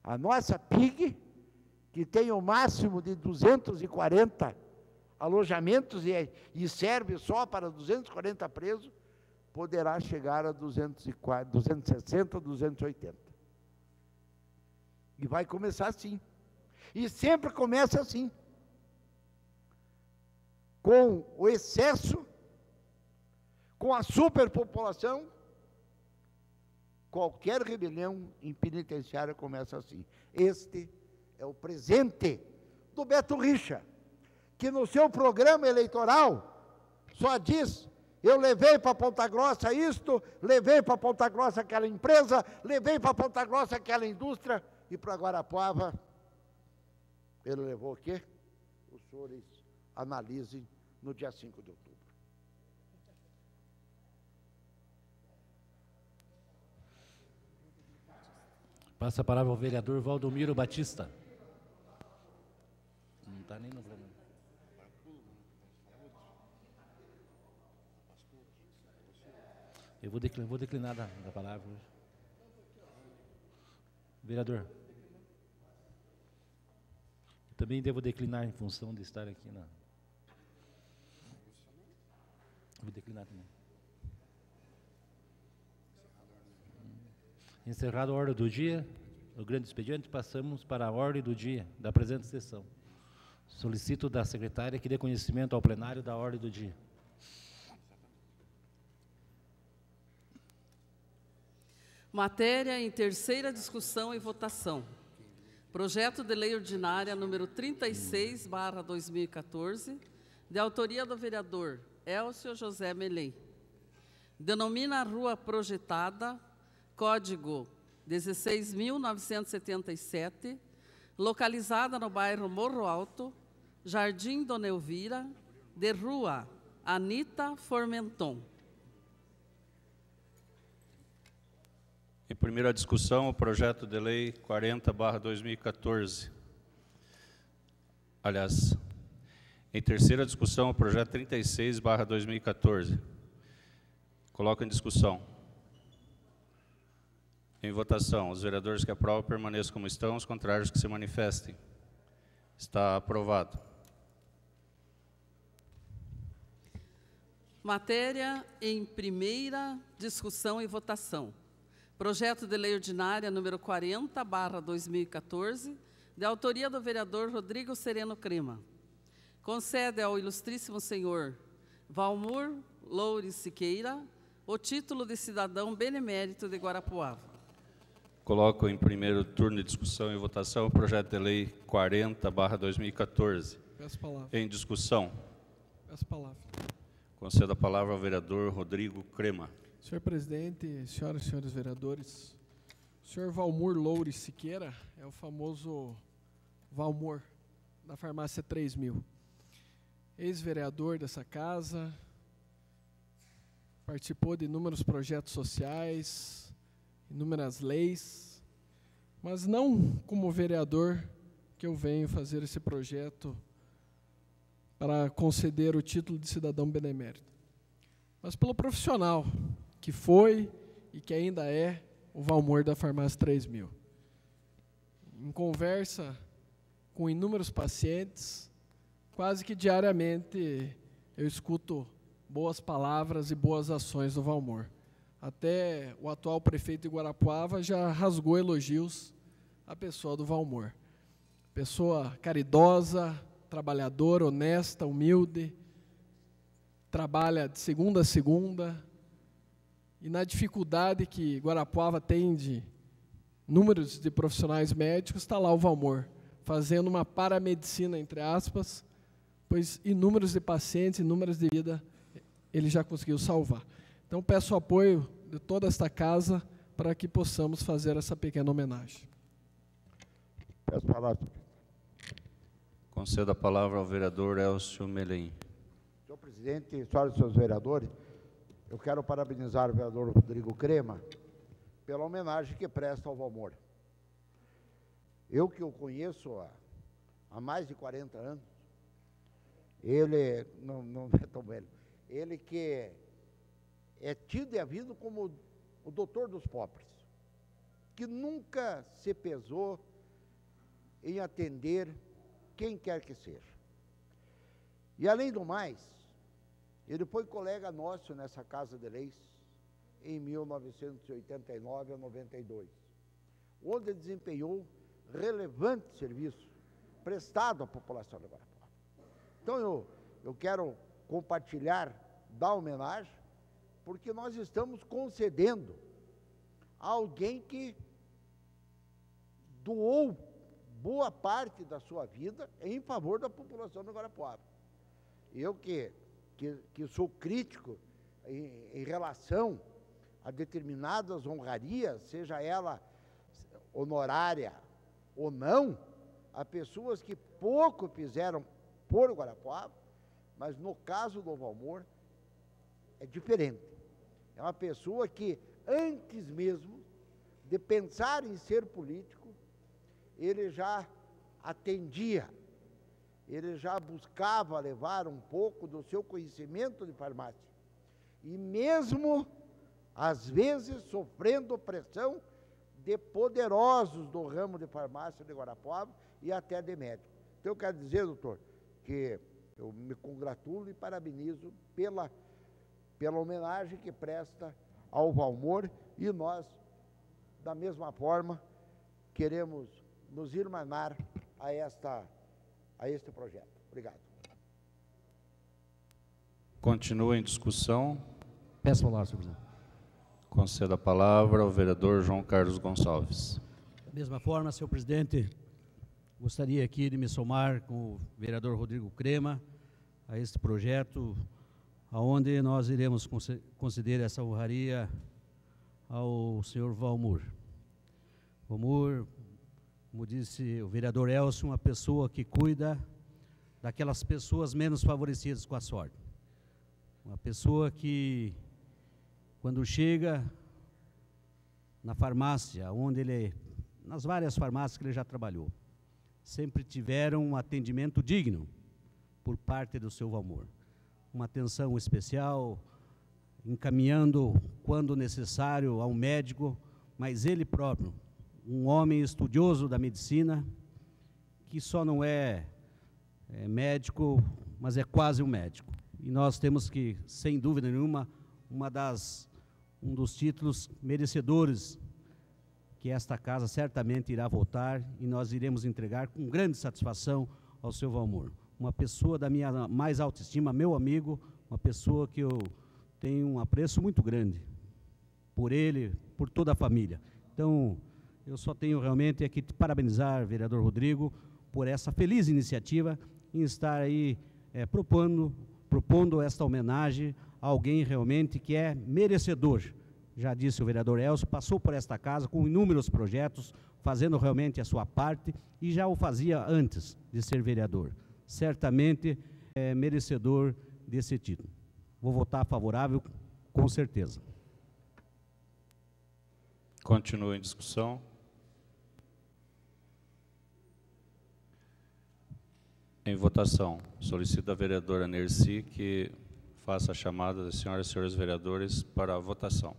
A nossa PIG, que tem o máximo de 240 alojamentos e serve só para 240 presos, poderá chegar a 260, 280. E vai começar assim. E sempre começa assim. Com o excesso, com a superpopulação, qualquer rebelião em penitenciária começa assim. Este é o presente do Beto Richa, que no seu programa eleitoral só diz: eu levei para Ponta Grossa isto, levei para Ponta Grossa aquela empresa, levei para Ponta Grossa aquela indústria, e para Guarapuava, ele levou o quê? Os senhores analisem no dia 5 de outubro. Passa a palavra ao vereador Valdomiro Batista. Não está nem no programa. Eu vou declinar da palavra hoje. Vereador. Eu também devo declinar em função de estar aqui na... Vou declinar também. Encerrada a ordem do dia, o grande expediente, passamos para a ordem do dia da presente sessão. Solicito da secretária que dê conhecimento ao plenário da ordem do dia. Matéria em terceira discussão e votação. Projeto de Lei Ordinária número 36/2014, de autoria do vereador Elcio José Melei. Denomina a rua projetada, código 16.977, localizada no bairro Morro Alto, Jardim Dona Elvira, de rua Anita Formenton. Em primeira discussão, o projeto de lei 40/2014. Aliás, em terceira discussão, o projeto 36/2014. Coloco em discussão. Em votação, os vereadores que aprovam permaneçam como estão, os contrários que se manifestem. Está aprovado. Matéria em primeira discussão e votação. Projeto de Lei Ordinária número 40/2014, de autoria do vereador Rodrigo Sereno Crema. Concede ao ilustríssimo senhor Valmor Loures Siqueira o título de cidadão benemérito de Guarapuava. Coloco em primeiro turno de discussão e votação o projeto de lei 40/2014. Peço palavra. Em discussão. Peço palavra. Concedo a palavra ao vereador Rodrigo Crema. Senhor presidente, senhoras e senhores vereadores, o senhor Valmor Loures Siqueira é o famoso Valmor, da farmácia 3000. Ex-vereador dessa casa, participou de inúmeros projetos sociais, inúmeras leis, mas não como vereador que eu venho fazer esse projeto para conceder o título de cidadão benemérito, mas pelo profissional que foi e que ainda é o Valmor da farmácia 3000. Em conversa com inúmeros pacientes, quase que diariamente eu escuto boas palavras e boas ações do Valmor. Até o atual prefeito de Guarapuava já rasgou elogios à pessoa do Valmor. Pessoa caridosa, trabalhadora, honesta, humilde, trabalha de segunda a segunda, e na dificuldade que Guarapuava tem de números de profissionais médicos, está lá o Valmor, fazendo uma paramedicina, entre aspas, pois inúmeros de pacientes, inúmeras de vida, ele já conseguiu salvar. Então, peço o apoio de toda esta casa para que possamos fazer essa pequena homenagem. Peço palavra. Concedo a palavra ao vereador Elcio Melém. Senhor presidente, senhoras e senhores vereadores, eu quero parabenizar o vereador Rodrigo Crema pela homenagem que presta ao Valmor. Eu que o conheço há mais de 40 anos, ele não é tão velho, ele que é tido e havido como o doutor dos pobres, que nunca se pesou em atender quem quer que seja. E, além do mais, ele foi colega nosso nessa Casa de Leis em 1989 a 92, onde desempenhou relevante serviço prestado à população de Guarapuava. Então, eu quero compartilhar da homenagem, porque nós estamos concedendo a alguém que doou boa parte da sua vida em favor da população de Guarapuava. Eu que sou crítico em relação a determinadas honrarias, seja ela honorária ou não, a pessoas que pouco fizeram por Guarapuava, mas no caso do Valmor é diferente. É uma pessoa que, antes mesmo de pensar em ser político, ele já atendia, ele já buscava levar um pouco do seu conhecimento de farmácia. E mesmo, às vezes, sofrendo pressão de poderosos do ramo de farmácia de Guarapuava e até de médico. Então, eu quero dizer, doutor, que eu me congratulo e parabenizo pela homenagem que presta ao Valmor, e nós, da mesma forma, queremos nos irmanar a este projeto. Obrigado. Continua em discussão. Peço a palavra, senhor presidente. Concedo a palavra ao vereador João Carlos Gonçalves. Da mesma forma, senhor presidente, gostaria aqui de me somar com o vereador Rodrigo Crema a este projeto, aonde nós iremos conceder essa honraria ao senhor Valmor. Valmor, como disse o vereador Elcio, uma pessoa que cuida daquelas pessoas menos favorecidas com a sorte. Uma pessoa que, quando chega na farmácia, nas várias farmácias que ele já trabalhou, sempre tiveram um atendimento digno por parte do seu Valmor. Uma atenção especial, encaminhando, quando necessário, ao médico, mas ele próprio, um homem estudioso da medicina, que só não é médico, mas é quase um médico. E nós temos que, sem dúvida nenhuma, um dos títulos merecedores que esta casa certamente irá votar, e nós iremos entregar com grande satisfação ao seu Valmor. Uma pessoa da minha mais alta estima, meu amigo, uma pessoa que eu tenho um apreço muito grande por ele, por toda a família. Então, eu só tenho realmente que parabenizar o vereador Rodrigo por essa feliz iniciativa em estar aí propondo esta homenagem a alguém realmente que é merecedor. Já disse o vereador Elcio, passou por esta casa com inúmeros projetos, fazendo realmente a sua parte, e já o fazia antes de ser vereador. Certamente é merecedor desse título. Vou votar favorável, com certeza. Continua em discussão. Em votação, solicito a vereadora Nercy que faça a chamada das senhoras e senhores vereadores para a votação.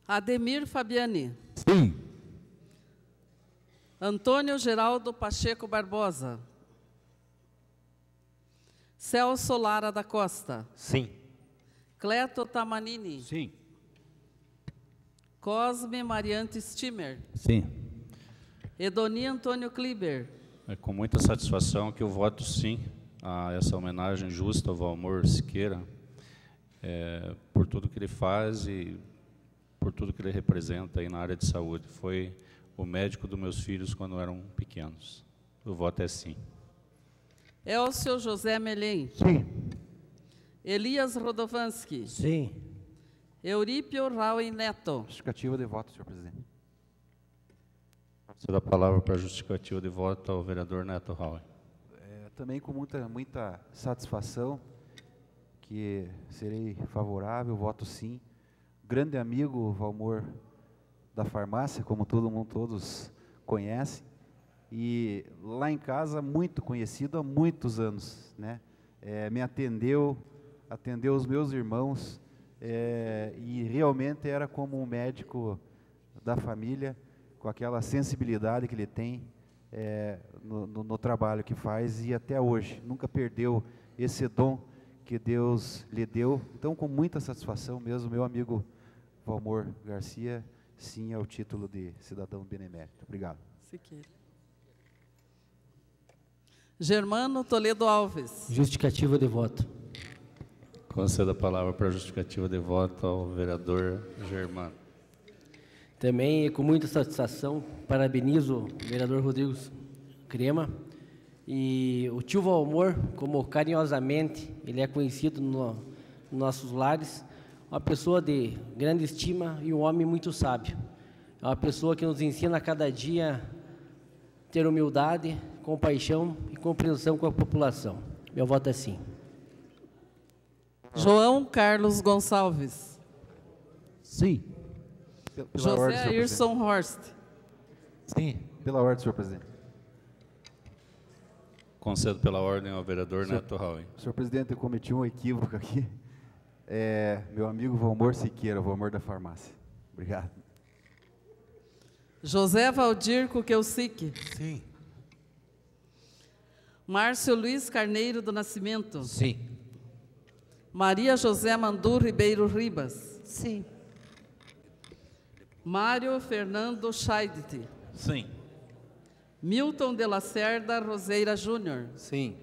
Ademir Fabiani. Sim. Antônio Geraldo Pacheco Barbosa. Celso Lara da Costa. Sim. Cleto Tamanini. Sim. Cosme Mariante Stimmer. Sim. Edoni Antônio Kliber. É com muita satisfação que eu voto sim a essa homenagem justa ao Valmor Siqueira, por tudo que ele faz e por tudo que ele representa aí na área de saúde. Foi o médico dos meus filhos quando eram pequenos. O voto é sim. Elcio José Melém. Sim. Elias Rodovanski. Sim. Eurípio Raui Neto. Justificativa de voto, senhor presidente. Cedo a palavra para a justificativa de voto ao vereador Neto Raui. Também com muita satisfação que serei favorável, voto sim. Grande amigo Valmor da farmácia, como todos conhecem, e lá em casa muito conhecido há muitos anos, né? Me atendeu os meus irmãos, e realmente era como um médico da família, com aquela sensibilidade que ele tem no trabalho que faz, e até hoje nunca perdeu esse dom que Deus lhe deu. Então, com muita satisfação mesmo, meu amigo Valmor Garcia, sim ao título de cidadão benemérito. Obrigado. Siqueira. Germano Toledo Alves. Justificativa de voto. Concedo a palavra para a justificativa de voto ao vereador Germano. Também, com muita satisfação, parabenizo o vereador Rodrigo Crema e o tio Valmor, como carinhosamente ele é conhecido nos nossos lares, uma pessoa de grande estima e um homem muito sábio. É uma pessoa que nos ensina a cada dia ter humildade, compaixão e compreensão com a população. Meu voto é sim. João Carlos Gonçalves. Sim. José Ayrson Horst. Sim, pela ordem, senhor presidente. Concedo pela ordem ao vereador Neto Raui. Senhor presidente, eu cometi um equívoco aqui. Meu amigo Valmor Siqueira, Valmor da farmácia. Obrigado. José Valdir Kukelsic. Sim. Márcio Luiz Carneiro do Nascimento. Sim. Maria José Mandur Ribeiro Ribas. Sim. Mário Fernando Scheidt. Sim. Milton de Lacerda Roseira Júnior. Sim.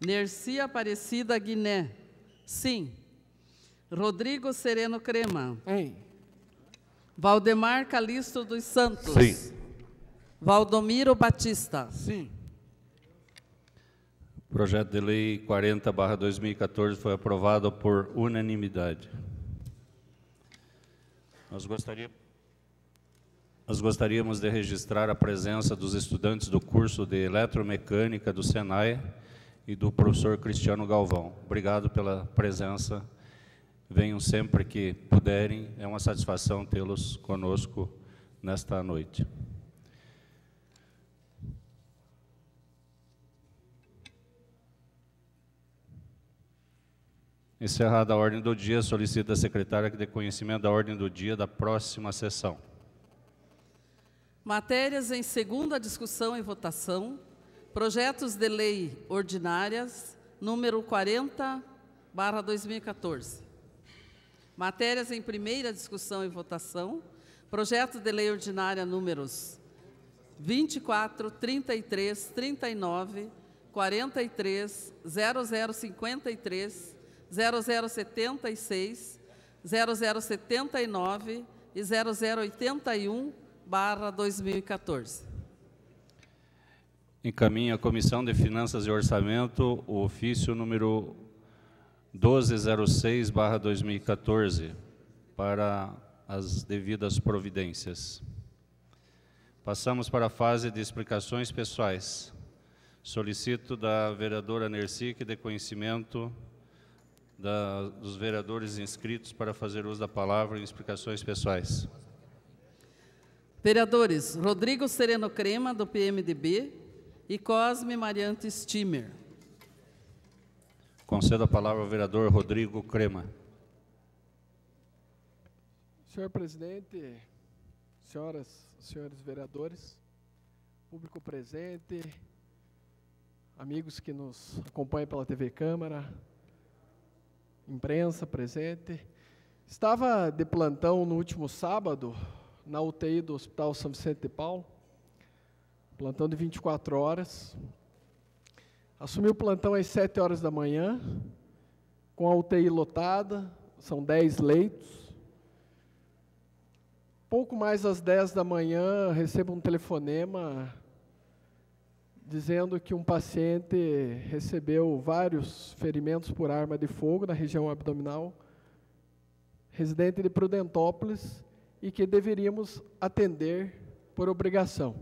Nercy Aparecida Guiné. Sim. Rodrigo Sereno Crema. Ei. Valdemar Calixto dos Santos. Sim. Valdomiro Batista. Sim. O projeto de lei 40/2014 foi aprovado por unanimidade. Nós gostaríamos de registrar a presença dos estudantes do curso de Eletromecânica do Senai e do professor Cristiano Galvão. Obrigado pela presença. Venham sempre que puderem. É uma satisfação tê-los conosco nesta noite. Encerrada a ordem do dia, solicito à secretária que dê conhecimento da ordem do dia da próxima sessão. Matérias em segunda discussão e votação. Projetos de lei ordinárias, número 40/2014. Matérias em primeira discussão e votação. Projeto de lei ordinária números 24 33 39 43 0053 0076 0079 e 0081/2014. Encaminha a Comissão de Finanças e Orçamento o ofício número 1206/2014 para as devidas providências. Passamos para a fase de explicações pessoais. Solicito da vereadora Nercy que dê conhecimento dos vereadores inscritos para fazer uso da palavra em explicações pessoais. Vereadores Rodrigo Sereno Crema, do PMDB, e Cosme Mariante Stimer. Concedo a palavra ao vereador Rodrigo Crema. Senhor presidente, senhoras e senhores vereadores, público presente, amigos que nos acompanham pela TV Câmara, imprensa presente. Estava de plantão no último sábado, na UTI do Hospital São Vicente de Paulo, plantão de 24 horas. Assumi o plantão às 7 horas da manhã, com a UTI lotada, são 10 leitos. Pouco mais às 10 da manhã, recebo um telefonema dizendo que um paciente recebeu vários ferimentos por arma de fogo na região abdominal, residente de Prudentópolis, e que deveríamos atender por obrigação.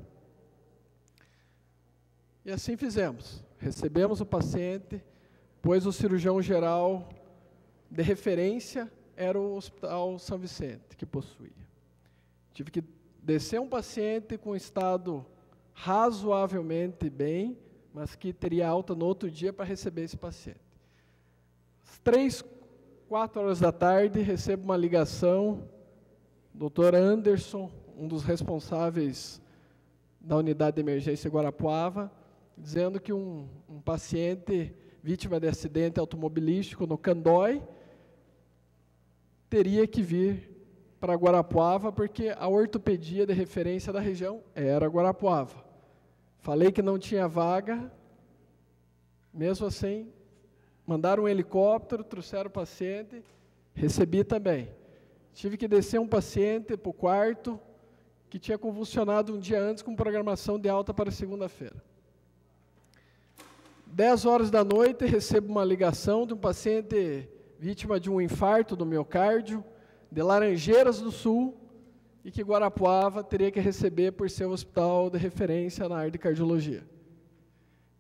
E assim fizemos. Recebemos o paciente, pois o cirurgião geral de referência era o Hospital São Vicente, que possuía. Tive que descer um paciente com estado razoavelmente bem, mas que teria alta no outro dia para receber esse paciente. Às 3, 4 horas da tarde, recebo uma ligação, Dr. Anderson, um dos responsáveis da unidade de emergência Guarapuava, dizendo que um paciente vítima de acidente automobilístico no Candói teria que vir para Guarapuava, porque a ortopedia de referência da região era Guarapuava. Falei que não tinha vaga, mesmo assim, mandaram um helicóptero, trouxeram o paciente, recebi também. Tive que descer um paciente para o quarto, que tinha convulsionado um dia antes com programação de alta para segunda-feira. 10 horas da noite, recebo uma ligação de um paciente vítima de um infarto do miocárdio, de Laranjeiras do Sul, e que Guarapuava teria que receber por ser o hospital de referência na área de cardiologia.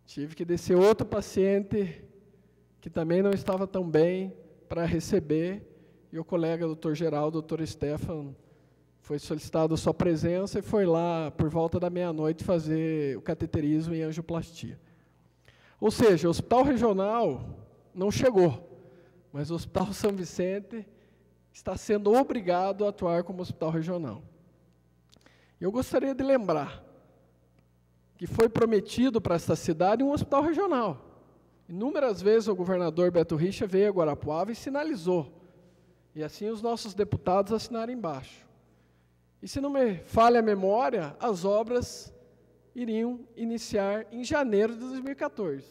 Tive que descer outro paciente que também não estava tão bem para receber, e o colega Dr. Geraldo, Dr. Stefan, foi solicitado a sua presença e foi lá por volta da meia-noite fazer o cateterismo e angioplastia. Ou seja, o hospital regional não chegou, mas o Hospital São Vicente está sendo obrigado a atuar como hospital regional. Eu gostaria de lembrar que foi prometido para esta cidade um hospital regional. Inúmeras vezes o governador Beto Richa veio a Guarapuava e sinalizou, e assim os nossos deputados assinaram embaixo. E se não me falha a memória, as obras iriam iniciar em janeiro de 2014.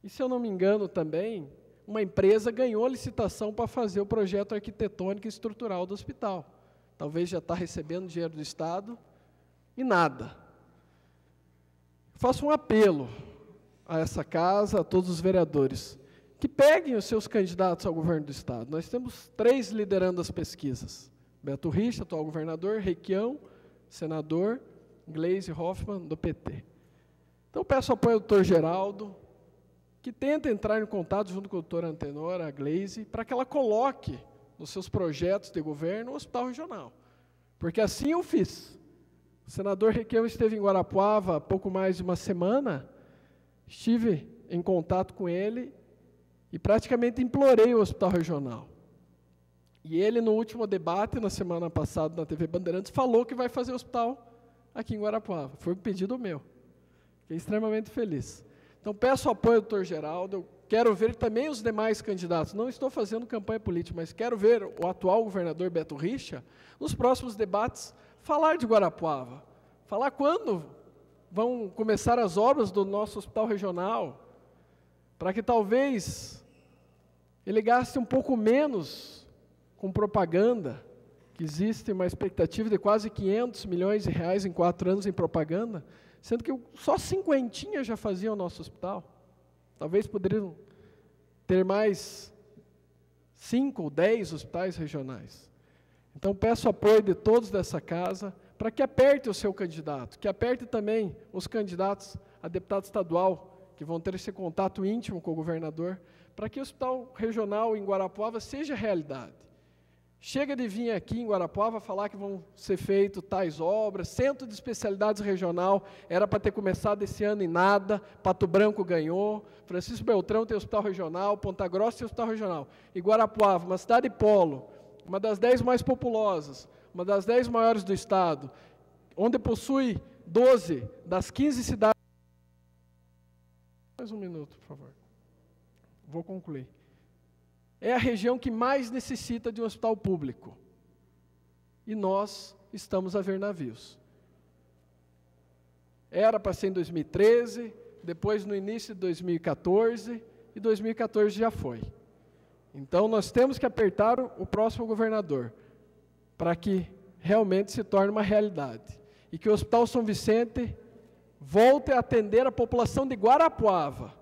E se eu não me engano também, uma empresa ganhou a licitação para fazer o projeto arquitetônico e estrutural do hospital. Talvez já está recebendo dinheiro do Estado e nada. Faço um apelo a essa casa, a todos os vereadores, que peguem os seus candidatos ao governo do Estado. Nós temos 3 liderando as pesquisas. Beto Richa, atual governador, Requião, senador, Gleisi Hoffmann, do PT. Então, peço apoio do Dr. Geraldo, que tenta entrar em contato junto com a doutora Antenor, a Gleisi, para que ela coloque nos seus projetos de governo o hospital regional. Porque assim eu fiz. O senador Requião esteve em Guarapuava há pouco mais de uma semana, estive em contato com ele e praticamente implorei o hospital regional. E ele, no último debate, na semana passada, na TV Bandeirantes, falou que vai fazer o hospital aqui em Guarapuava. Foi um pedido meu. Fiquei extremamente feliz. Então, peço o apoio do Dr. Geraldo, eu quero ver também os demais candidatos. Não estou fazendo campanha política, mas quero ver o atual governador Beto Richa, nos próximos debates, falar de Guarapuava, falar quando vão começar as obras do nosso hospital regional, para que talvez ele gaste um pouco menos com propaganda, que existe uma expectativa de quase 500 milhões de reais em 4 anos em propaganda, sendo que só 50 já faziam o nosso hospital. Talvez poderiam ter mais 5 ou 10 hospitais regionais. Então, peço apoio de todos dessa casa, para que aperte o seu candidato, que aperte também os candidatos a deputado estadual, que vão ter esse contato íntimo com o governador, para que o hospital regional em Guarapuava seja realidade. Chega de vir aqui em Guarapuava falar que vão ser feitas tais obras, centro de especialidades regional, era para ter começado esse ano e nada, Pato Branco ganhou, Francisco Beltrão tem hospital regional, Ponta Grossa tem hospital regional. E Guarapuava, uma cidade polo, uma das 10 mais populosas, uma das 10 maiores do estado, onde possui 12 das 15 cidades. Mais um minuto, por favor. Vou concluir. É a região que mais necessita de um hospital público. E nós estamos a ver navios. Era para ser em 2013, depois no início de 2014, e 2014 já foi. Então, nós temos que apertar o próximo governador, para que realmente se torne uma realidade. E que o Hospital São Vicente volte a atender a população de Guarapuava.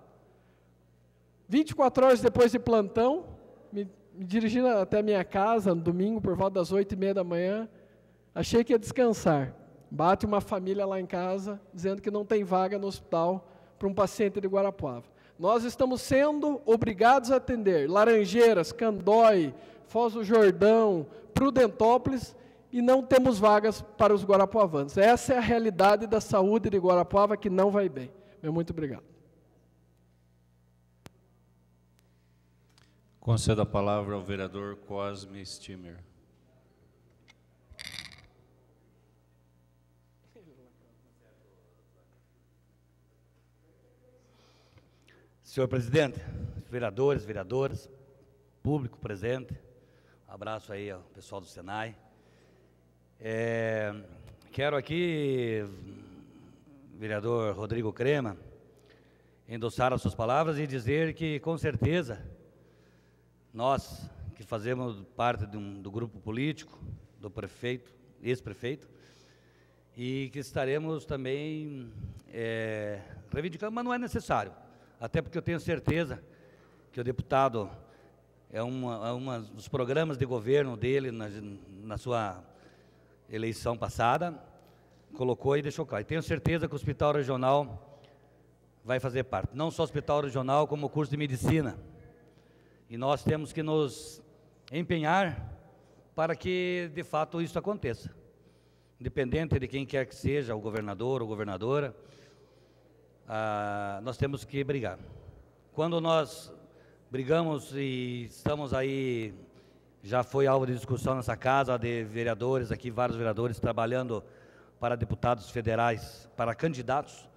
24 horas depois de plantão, me dirigindo até a minha casa, no domingo, por volta das 8h30 da manhã, achei que ia descansar. Bate uma família lá em casa, dizendo que não tem vaga no hospital para um paciente de Guarapuava. Nós estamos sendo obrigados a atender Laranjeiras, Candói, Foz do Jordão, Prudentópolis, e não temos vagas para os guarapuavanos. Essa é a realidade da saúde de Guarapuava, que não vai bem. Meu muito obrigado. Concedo a palavra ao vereador Cosme Stimmer. Senhor presidente, vereadores, vereadoras, público presente, um abraço aí ao pessoal do Senai. Quero aqui, vereador Rodrigo Crema, endossar as suas palavras e dizer que, com certeza, nós que fazemos parte do grupo político, do prefeito, ex-prefeito, e que estaremos também reivindicando, mas não é necessário, até porque eu tenho certeza que o deputado é um dos programas de governo dele na sua eleição passada, colocou e deixou claro. E tenho certeza que o Hospital Regional vai fazer parte, não só o Hospital Regional, como o curso de Medicina. E nós temos que nos empenhar para que, de fato, isso aconteça. Independente de quem quer que seja, o governador ou governadora, nós temos que brigar. Quando nós brigamos e estamos aí, já foi alvo de discussão nessa casa, de vereadores aqui, vários vereadores trabalhando para deputados federais, para candidatos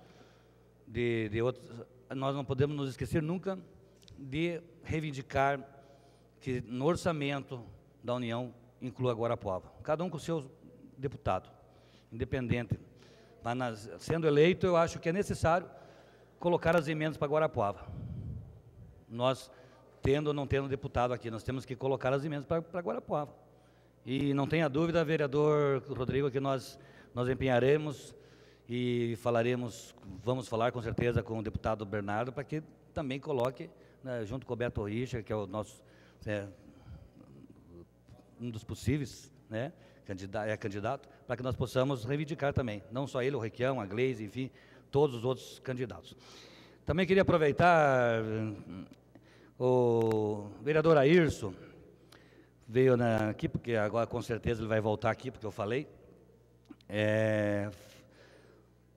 de outros, nós não podemos nos esquecer nunca de reivindicar que no orçamento da União inclua Guarapuava, cada um com o seu deputado, independente. Mas sendo eleito, eu acho que é necessário colocar as emendas para Guarapuava. Nós, tendo ou não tendo deputado aqui, nós temos que colocar as emendas para Guarapuava. E não tenha dúvida, vereador Rodrigo, que nós empenharemos e falaremos, vamos falar com certeza com o deputado Bernardo, para que também coloque, né, junto com o Beto Richa, que é o nosso, um dos possíveis, né, candidato, para que nós possamos reivindicar também, não só ele, o Requião, a Gleise, enfim, todos os outros candidatos. Também queria aproveitar, o vereador Airson veio aqui, porque agora com certeza ele vai voltar aqui, porque eu falei,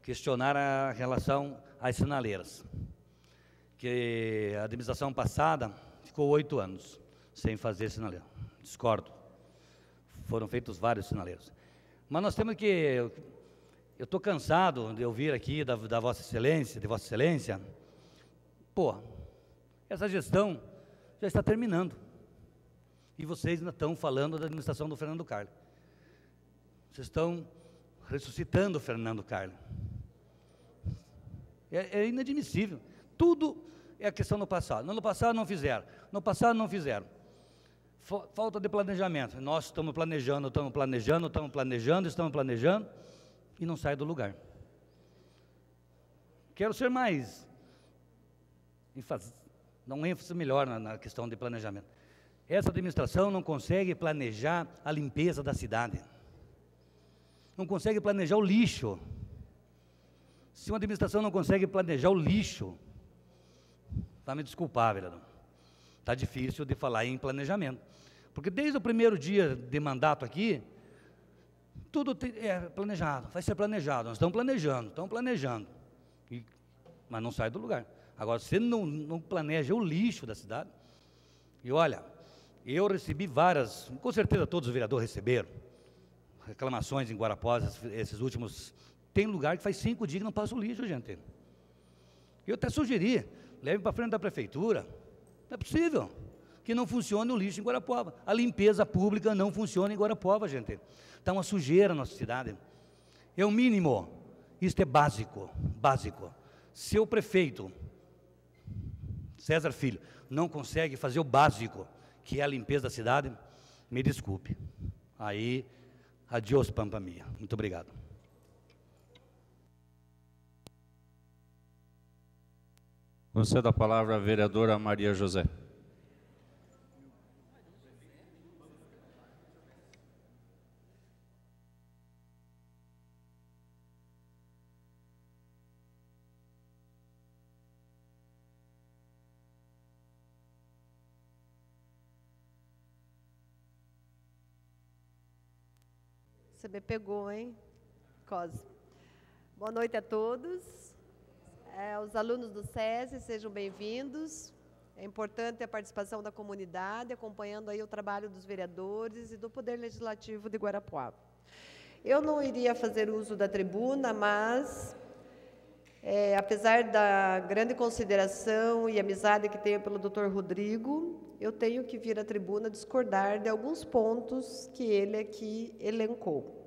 questionar a relação às sinaleiras, que a administração passada ficou 8 anos sem fazer sinaleira. Discordo. Foram feitos vários sinaleiros. Mas nós temos que... Eu estou cansado de ouvir aqui da Vossa Excelência, de Vossa Excelência, pô, essa gestão já está terminando. E vocês ainda estão falando da administração do Fernando Carli. Vocês estão ressuscitando o Fernando Carli. É inadmissível. Tudo é a questão do passado. No ano passado não fizeram. No passado não fizeram. Falta de planejamento. Nós estamos planejando e não sai do lugar. Quero ser mais, dar um ênfase melhor na questão de planejamento. Essa administração não consegue planejar a limpeza da cidade. Não consegue planejar o lixo. Se uma administração não consegue planejar o lixo, vai me desculpar, vereador. Está difícil de falar em planejamento. Porque desde o primeiro dia de mandato aqui, tudo é planejado, vai ser planejado. Nós estamos planejando. Mas não sai do lugar. Agora, você não planeja o lixo da cidade. E olha, eu recebi várias, com certeza todos os vereadores receberam, reclamações em Guarapuava, esses últimos. Tem lugar que faz 5 dias que não passa o lixo, gente. Eu até sugeri, leve para frente da prefeitura. Não é possível que não funcione o lixo em Guarapuava. A limpeza pública não funciona em Guarapuava, gente. Está uma sujeira na nossa cidade. É o mínimo. Isto é básico. Se o prefeito, César Filho, não consegue fazer o básico, que é a limpeza da cidade, me desculpe. Aí, adiós, Pampa Mia. Muito obrigado. Concedo a palavra à vereadora Maria José. Você me pegou, hein, Cosme? Boa noite a todos. Os alunos do SESI, sejam bem-vindos. É importante a participação da comunidade, acompanhando aí o trabalho dos vereadores e do Poder Legislativo de Guarapuava. Eu não iria fazer uso da tribuna, mas, apesar da grande consideração e amizade que tenho pelo Dr. Rodrigo, eu tenho que vir à tribuna discordar de alguns pontos que ele aqui elencou.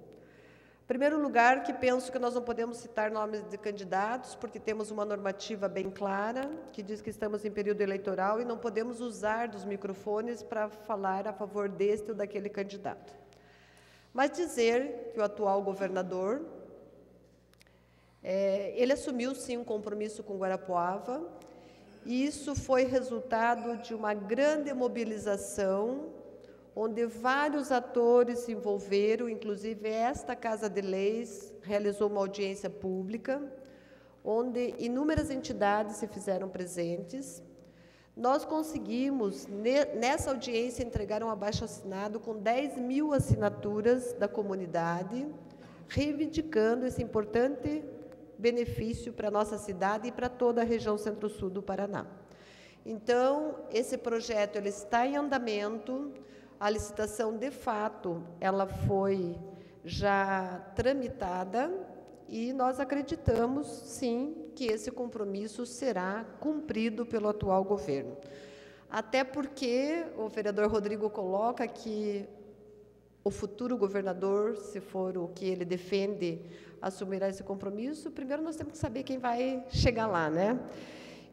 Em primeiro lugar, que penso que nós não podemos citar nomes de candidatos, porque temos uma normativa bem clara, que diz que estamos em período eleitoral e não podemos usar dos microfones para falar a favor deste ou daquele candidato. Mas dizer que o atual governador, ele assumiu sim um compromisso com Guarapuava, e isso foi resultado de uma grande mobilização, onde vários atores se envolveram, inclusive esta Casa de Leis realizou uma audiência pública, onde inúmeras entidades se fizeram presentes. Nós conseguimos, nessa audiência, entregar um abaixo-assinado com 10.000 assinaturas da comunidade, reivindicando esse importante benefício para a nossa cidade e para toda a região centro-sul do Paraná. Então, esse projeto ele está em andamento. A licitação, de fato, ela foi já tramitada e nós acreditamos, sim, que esse compromisso será cumprido pelo atual governo. Até porque o vereador Rodrigo coloca que o futuro governador, se for o que ele defende, assumirá esse compromisso. Primeiro nós temos que saber quem vai chegar lá, né?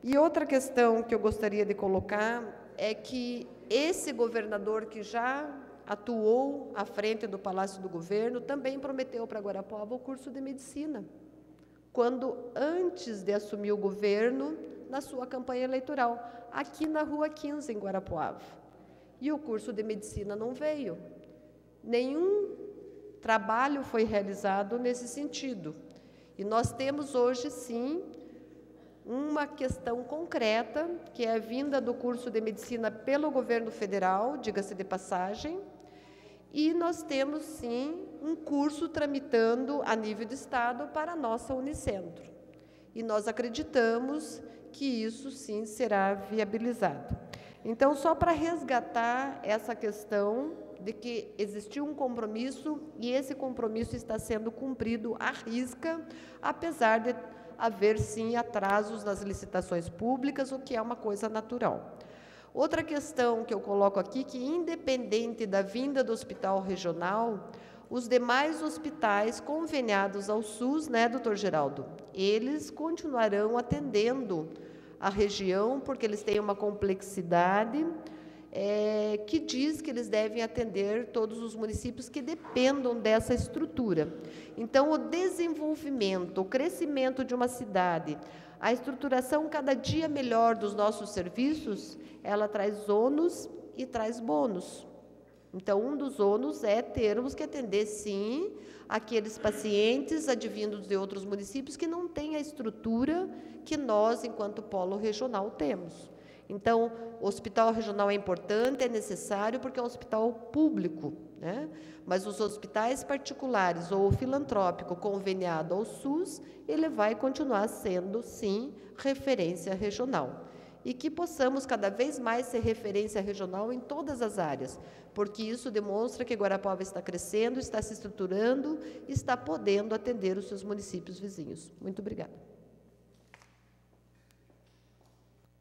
E outra questão que eu gostaria de colocar é que esse governador que já atuou à frente do Palácio do Governo também prometeu para Guarapuava o curso de medicina, quando antes de assumir o governo, na sua campanha eleitoral, aqui na Rua 15, em Guarapuava. E o curso de medicina não veio. Nenhum trabalho foi realizado nesse sentido. E nós temos hoje, sim, uma questão concreta, que é a vinda do curso de medicina pelo governo federal, diga-se de passagem, e nós temos, sim, um curso tramitando a nível de estado para a nossa Unicentro. E nós acreditamos que isso, sim, será viabilizado. Então, só para resgatar essa questão de que existiu um compromisso e esse compromisso está sendo cumprido à risca, apesar de haver, sim, atrasos nas licitações públicas, o que é uma coisa natural. Outra questão que eu coloco aqui, que independente da vinda do hospital regional, Os demais hospitais conveniados ao SUS, né, doutor Geraldo, eles continuarão atendendo a região, porque eles têm uma complexidade que diz que eles devem atender todos os municípios que dependam dessa estrutura. Então, o desenvolvimento, o crescimento de uma cidade, a estruturação cada dia melhor dos nossos serviços, ela traz ônus e traz bônus. Então, um dos ônus é termos que atender, sim, aqueles pacientes advindos de outros municípios que não têm a estrutura que nós, enquanto polo regional, temos. Então, o hospital regional é importante, é necessário, porque é um hospital público, né? Mas os hospitais particulares ou filantrópico conveniado ao SUS, ele vai continuar sendo, sim, referência regional. E que possamos cada vez mais ser referência regional em todas as áreas, porque isso demonstra que Guarapuava está crescendo, está se estruturando, está podendo atender os seus municípios vizinhos. Muito obrigada.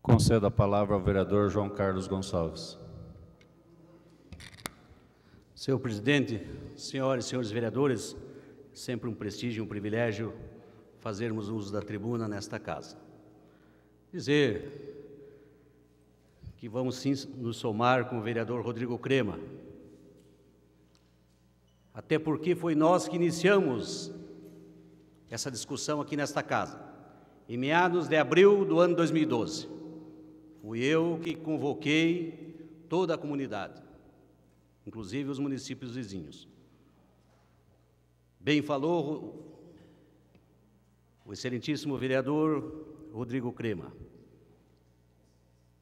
Concedo a palavra ao vereador João Carlos Gonçalves. Senhor presidente, senhoras e senhores vereadores, sempre um prestígio e um privilégio fazermos uso da tribuna nesta casa. Dizer que vamos sim nos somar com o vereador Rodrigo Crema, até porque foi nós que iniciamos essa discussão aqui nesta casa, em meados de abril do ano 2012. Fui eu que convoquei toda a comunidade, inclusive os municípios vizinhos. Bem falou o excelentíssimo vereador Rodrigo Crema,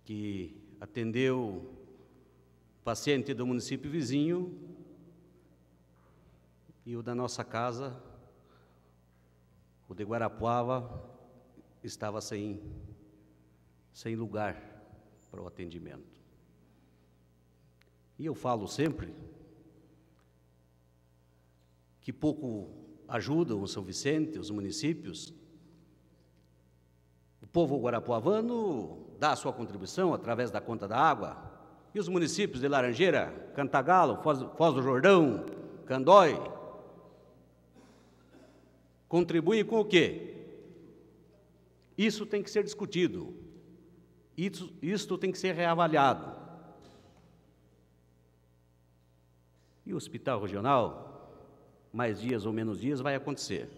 que atendeu paciente do município vizinho e o da nossa casa, o de Guarapuava, estava sem lugar para o atendimento. E eu falo sempre que pouco ajudam o São Vicente, os municípios. O povo guarapuavano dá a sua contribuição através da conta da água, e os municípios de Laranjeira, Cantagalo, Foz do Jordão, Candói, contribuem com o quê? Isso tem que ser discutido. Isto tem que ser reavaliado. E o hospital regional, mais dias ou menos dias, vai acontecer.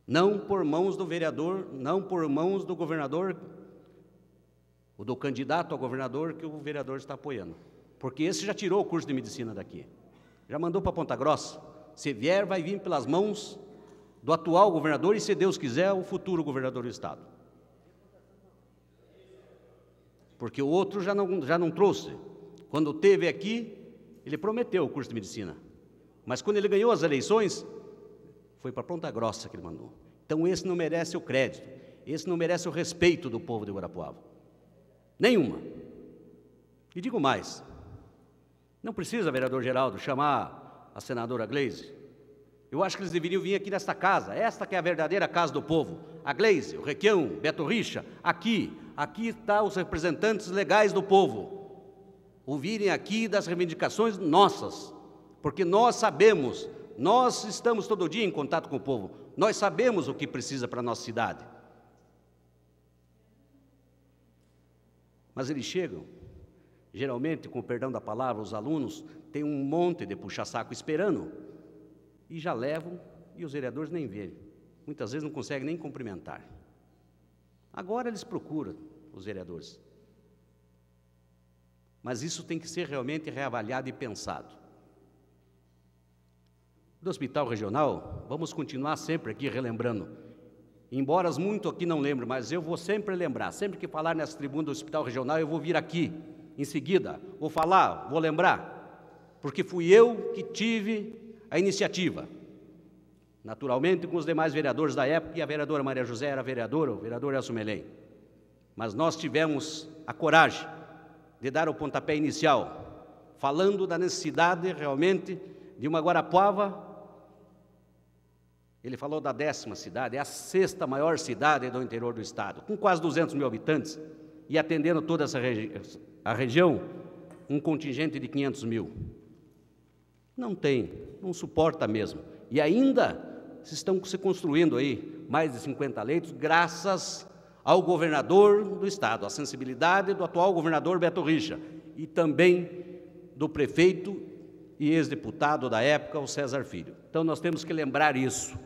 Não por mãos do vereador, não por mãos do governador, ou do candidato a governador que o vereador está apoiando. Porque esse já tirou o curso de medicina daqui. Já mandou para Ponta Grossa. Se vier, vai vir pelas mãos do atual governador e, se Deus quiser, o futuro governador do estado. Porque o outro já não trouxe. Quando teve aqui, ele prometeu o curso de medicina. Mas quando ele ganhou as eleições, foi para Ponta Grossa que ele mandou. Então esse não merece o crédito, esse não merece o respeito do povo de Guarapuava. Nenhuma. E digo mais, não precisa, vereador Geraldo, chamar a senadora Gleise. Eu acho que eles deveriam vir aqui nesta casa, esta que é a verdadeira casa do povo. A Gleise, o Requião, Beto Richa, aqui estão os representantes legais do povo. Ouvirem aqui das reivindicações nossas, porque nós sabemos, nós estamos todo dia em contato com o povo, nós sabemos o que precisa para a nossa cidade. Mas eles chegam, geralmente, com o perdão da palavra, os alunos têm um monte de puxa-saco esperando, e já levam, e os vereadores nem veem. Muitas vezes não conseguem nem cumprimentar. Agora eles procuram, os vereadores. Mas isso tem que ser realmente reavaliado e pensado. Do hospital regional, vamos continuar sempre aqui relembrando. Embora muito aqui não lembre, mas eu vou sempre lembrar. Sempre que falar nessa tribuna do hospital regional, eu vou vir aqui, em seguida, vou falar, vou lembrar. Porque fui eu que tive a iniciativa, naturalmente com os demais vereadores da época, e a vereadora Maria José era vereadora, o vereador Elcio Melém. Mas nós tivemos a coragem de dar o pontapé inicial, falando da necessidade realmente de uma Guarapuava. Ele falou da 10ª cidade, é a 6ª maior cidade do interior do estado, com quase 200 mil habitantes, e atendendo toda a região, um contingente de 500 mil. Não tem, não suporta mesmo. E ainda estão se construindo aí mais de 50 leitos, graças ao governador do estado, a sensibilidade do atual governador Beto Richa, e também do prefeito e ex-deputado da época, o César Filho. Então nós temos que lembrar isso.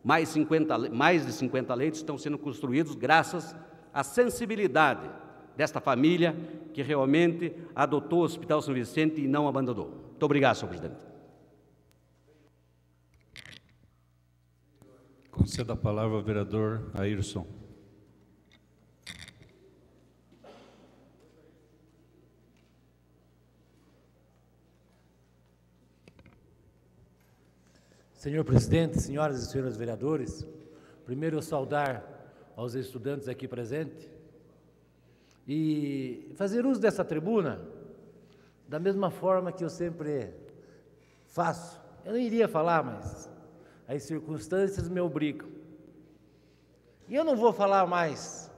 Mais de 50 leitos estão sendo construídos graças à sensibilidade desta família que realmente adotou o Hospital São Vicente e não abandonou. Muito obrigado, senhor presidente. Concedo a palavra ao vereador Ayrson. Senhor presidente, senhoras e senhores vereadores, primeiro eu saudar aos estudantes aqui presentes e fazer uso dessa tribuna da mesma forma que eu sempre faço. Eu não iria falar, mas as circunstâncias me obrigam. E eu não vou falar mais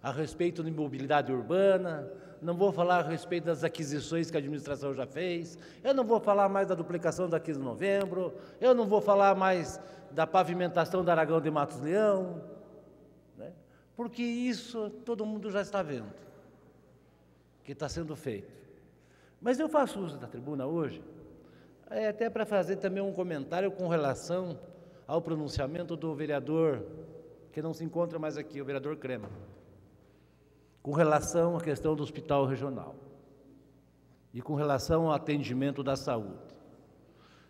a respeito de mobilidade urbana, não vou falar a respeito das aquisições que a administração já fez, eu não vou falar mais da duplicação da 15 de novembro, eu não vou falar mais da pavimentação da Aragão de Matos Leão, né? Porque isso todo mundo já está vendo, que está sendo feito. Mas eu faço uso da tribuna hoje, até para fazer também um comentário com relação ao pronunciamento do vereador, que não se encontra mais aqui, o vereador Crema, com relação à questão do hospital regional e com relação ao atendimento da saúde.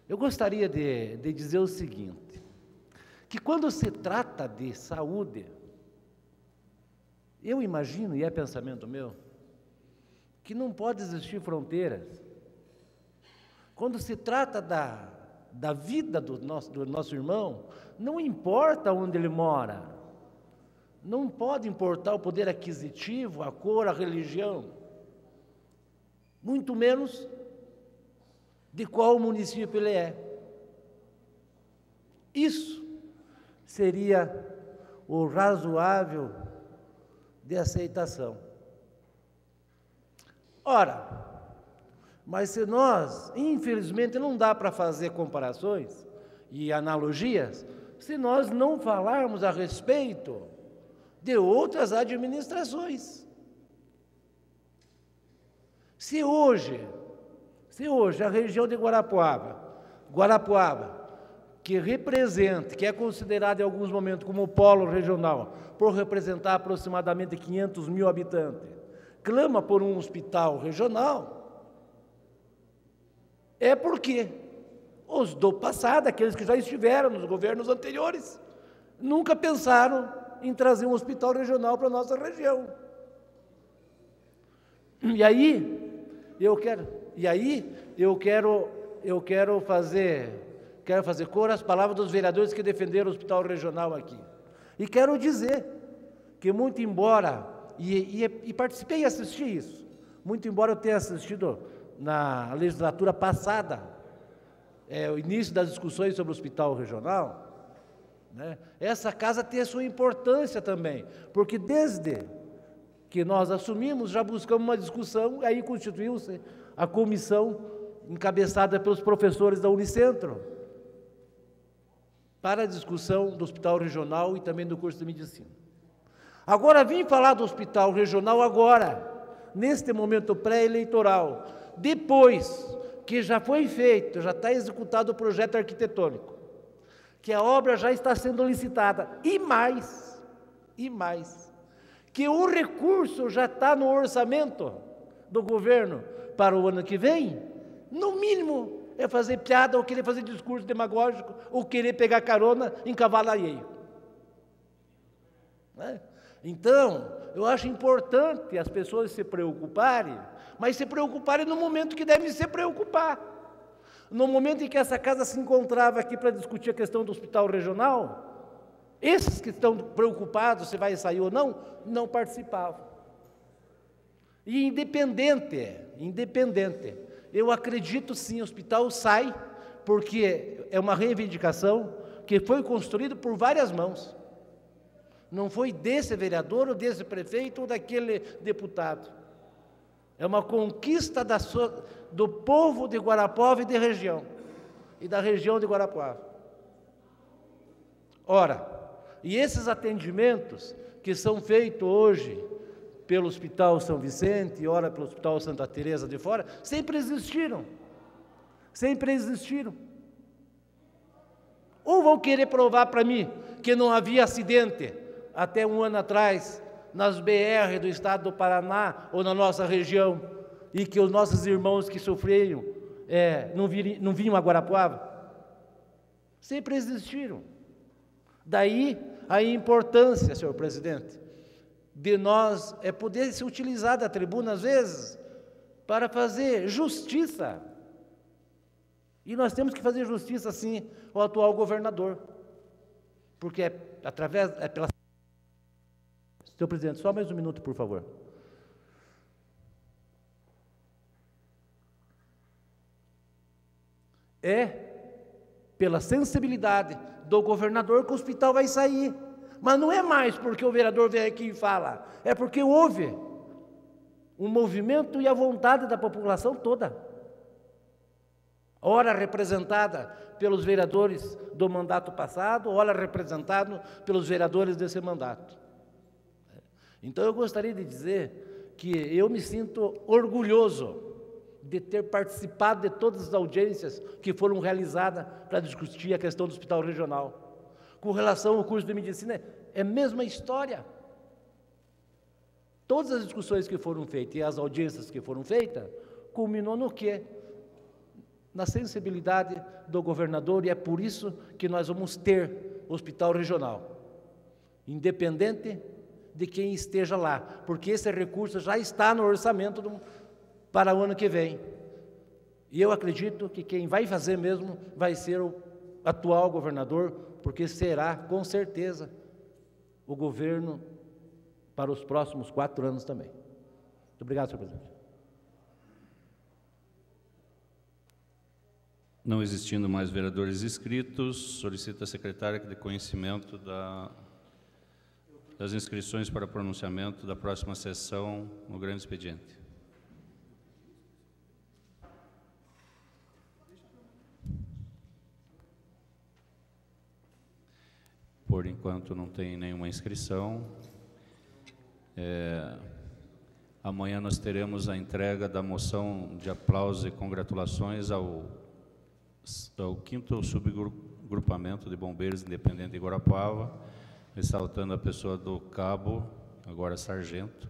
Eu gostaria de dizer o seguinte, que quando se trata de saúde, eu imagino, e é pensamento meu, que não pode existir fronteiras. Quando se trata da vida do nosso irmão, não importa onde ele mora, não pode importar o poder aquisitivo, a cor, a religião, muito menos de qual município ele é. Isso seria o razoável de aceitação. Ora, mas se nós, infelizmente, não dá para fazer comparações e analogias, se nós não falarmos a respeito de outras administrações. Se hoje a região de Guarapuava, que representa, que é considerada em alguns momentos como polo regional, por representar aproximadamente 500 mil habitantes, clama por um hospital regional, é porque os do passado, aqueles que já estiveram nos governos anteriores, nunca pensaram em trazer um hospital regional para a nossa região. E aí eu quero fazer cor às palavras dos vereadores que defenderam o hospital regional aqui. E quero dizer que muito embora, e participei e assisti isso, muito embora eu tenha assistido na legislatura passada, o início das discussões sobre o hospital regional, né? Essa casa tem a sua importância também, porque desde que nós assumimos, já buscamos uma discussão, aí constituiu-se a comissão encabeçada pelos professores da Unicentro, para a discussão do hospital regional e também do curso de medicina. Agora, vim falar do hospital regional agora, neste momento pré-eleitoral, depois que já foi feito, já está executado o projeto arquitetônico, que a obra já está sendo licitada, e mais, que o recurso já está no orçamento do governo para o ano que vem, no mínimo é fazer piada ou querer fazer discurso demagógico ou querer pegar carona em cavalo alheio. Né? Então, eu acho importante as pessoas se preocuparem, mas se preocuparem no momento que devem se preocupar. No momento em que essa casa se encontrava aqui para discutir a questão do hospital regional, esses que estão preocupados se vai sair ou não, não participavam. E independente, eu acredito sim, o hospital sai, porque é uma reivindicação que foi construída por várias mãos. Não foi desse vereador, ou desse prefeito, ou daquele deputado. É uma conquista do povo de Guarapuava e de região. e da região de Guarapuava. Ora, e esses atendimentos que são feitos hoje pelo Hospital São Vicente, ora pelo Hospital Santa Teresa de Fora, sempre existiram. Sempre existiram. Ou vão querer provar para mim que não havia acidente até um ano atrás nas BR do estado do Paraná ou na nossa região e que os nossos irmãos que sofreram não vinham a Guarapuava? Sempre existiram. Daí a importância, senhor presidente, de nós poder se utilizar da tribuna, às vezes, para fazer justiça. E nós temos que fazer justiça, sim, ao atual governador. Porque pela... Senhor presidente, só mais um minuto, por favor. É pela sensibilidade do governador que o hospital vai sair. Mas não é mais porque o vereador vem aqui e fala, é porque houve um movimento e a vontade da população toda. Ora representada pelos vereadores do mandato passado, ora representado pelos vereadores desse mandato. Então eu gostaria de dizer que eu me sinto orgulhoso de ter participado de todas as audiências que foram realizadas para discutir a questão do hospital regional. Com relação ao curso de medicina, é a mesma história. Todas as discussões que foram feitas e as audiências que foram feitas, culminou no quê? Na sensibilidade do governador, e é por isso que nós vamos ter hospital regional, independente de quem esteja lá, porque esse recurso já está no orçamento para o ano que vem. E eu acredito que quem vai fazer mesmo vai ser o atual governador, porque será, com certeza, o governo para os próximos 4 anos também. Muito obrigado, senhor presidente. Não existindo mais vereadores inscritos, solicito à secretária que dê conhecimento das inscrições para pronunciamento da próxima sessão no grande expediente. Por enquanto não tem nenhuma inscrição. Amanhã nós teremos a entrega da moção de aplauso e congratulações ao 5º subgrupamento de bombeiros independente de Guarapuava, ressaltando a pessoa do cabo, agora sargento,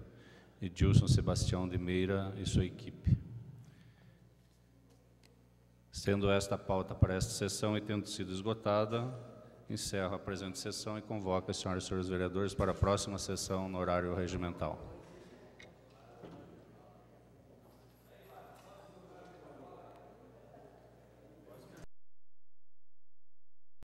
Edilson Sebastião de Meira e sua equipe. Sendo esta a pauta para esta sessão e tendo sido esgotada, encerro a presente sessão e convoco as senhoras e senhores vereadores para a próxima sessão no horário regimental.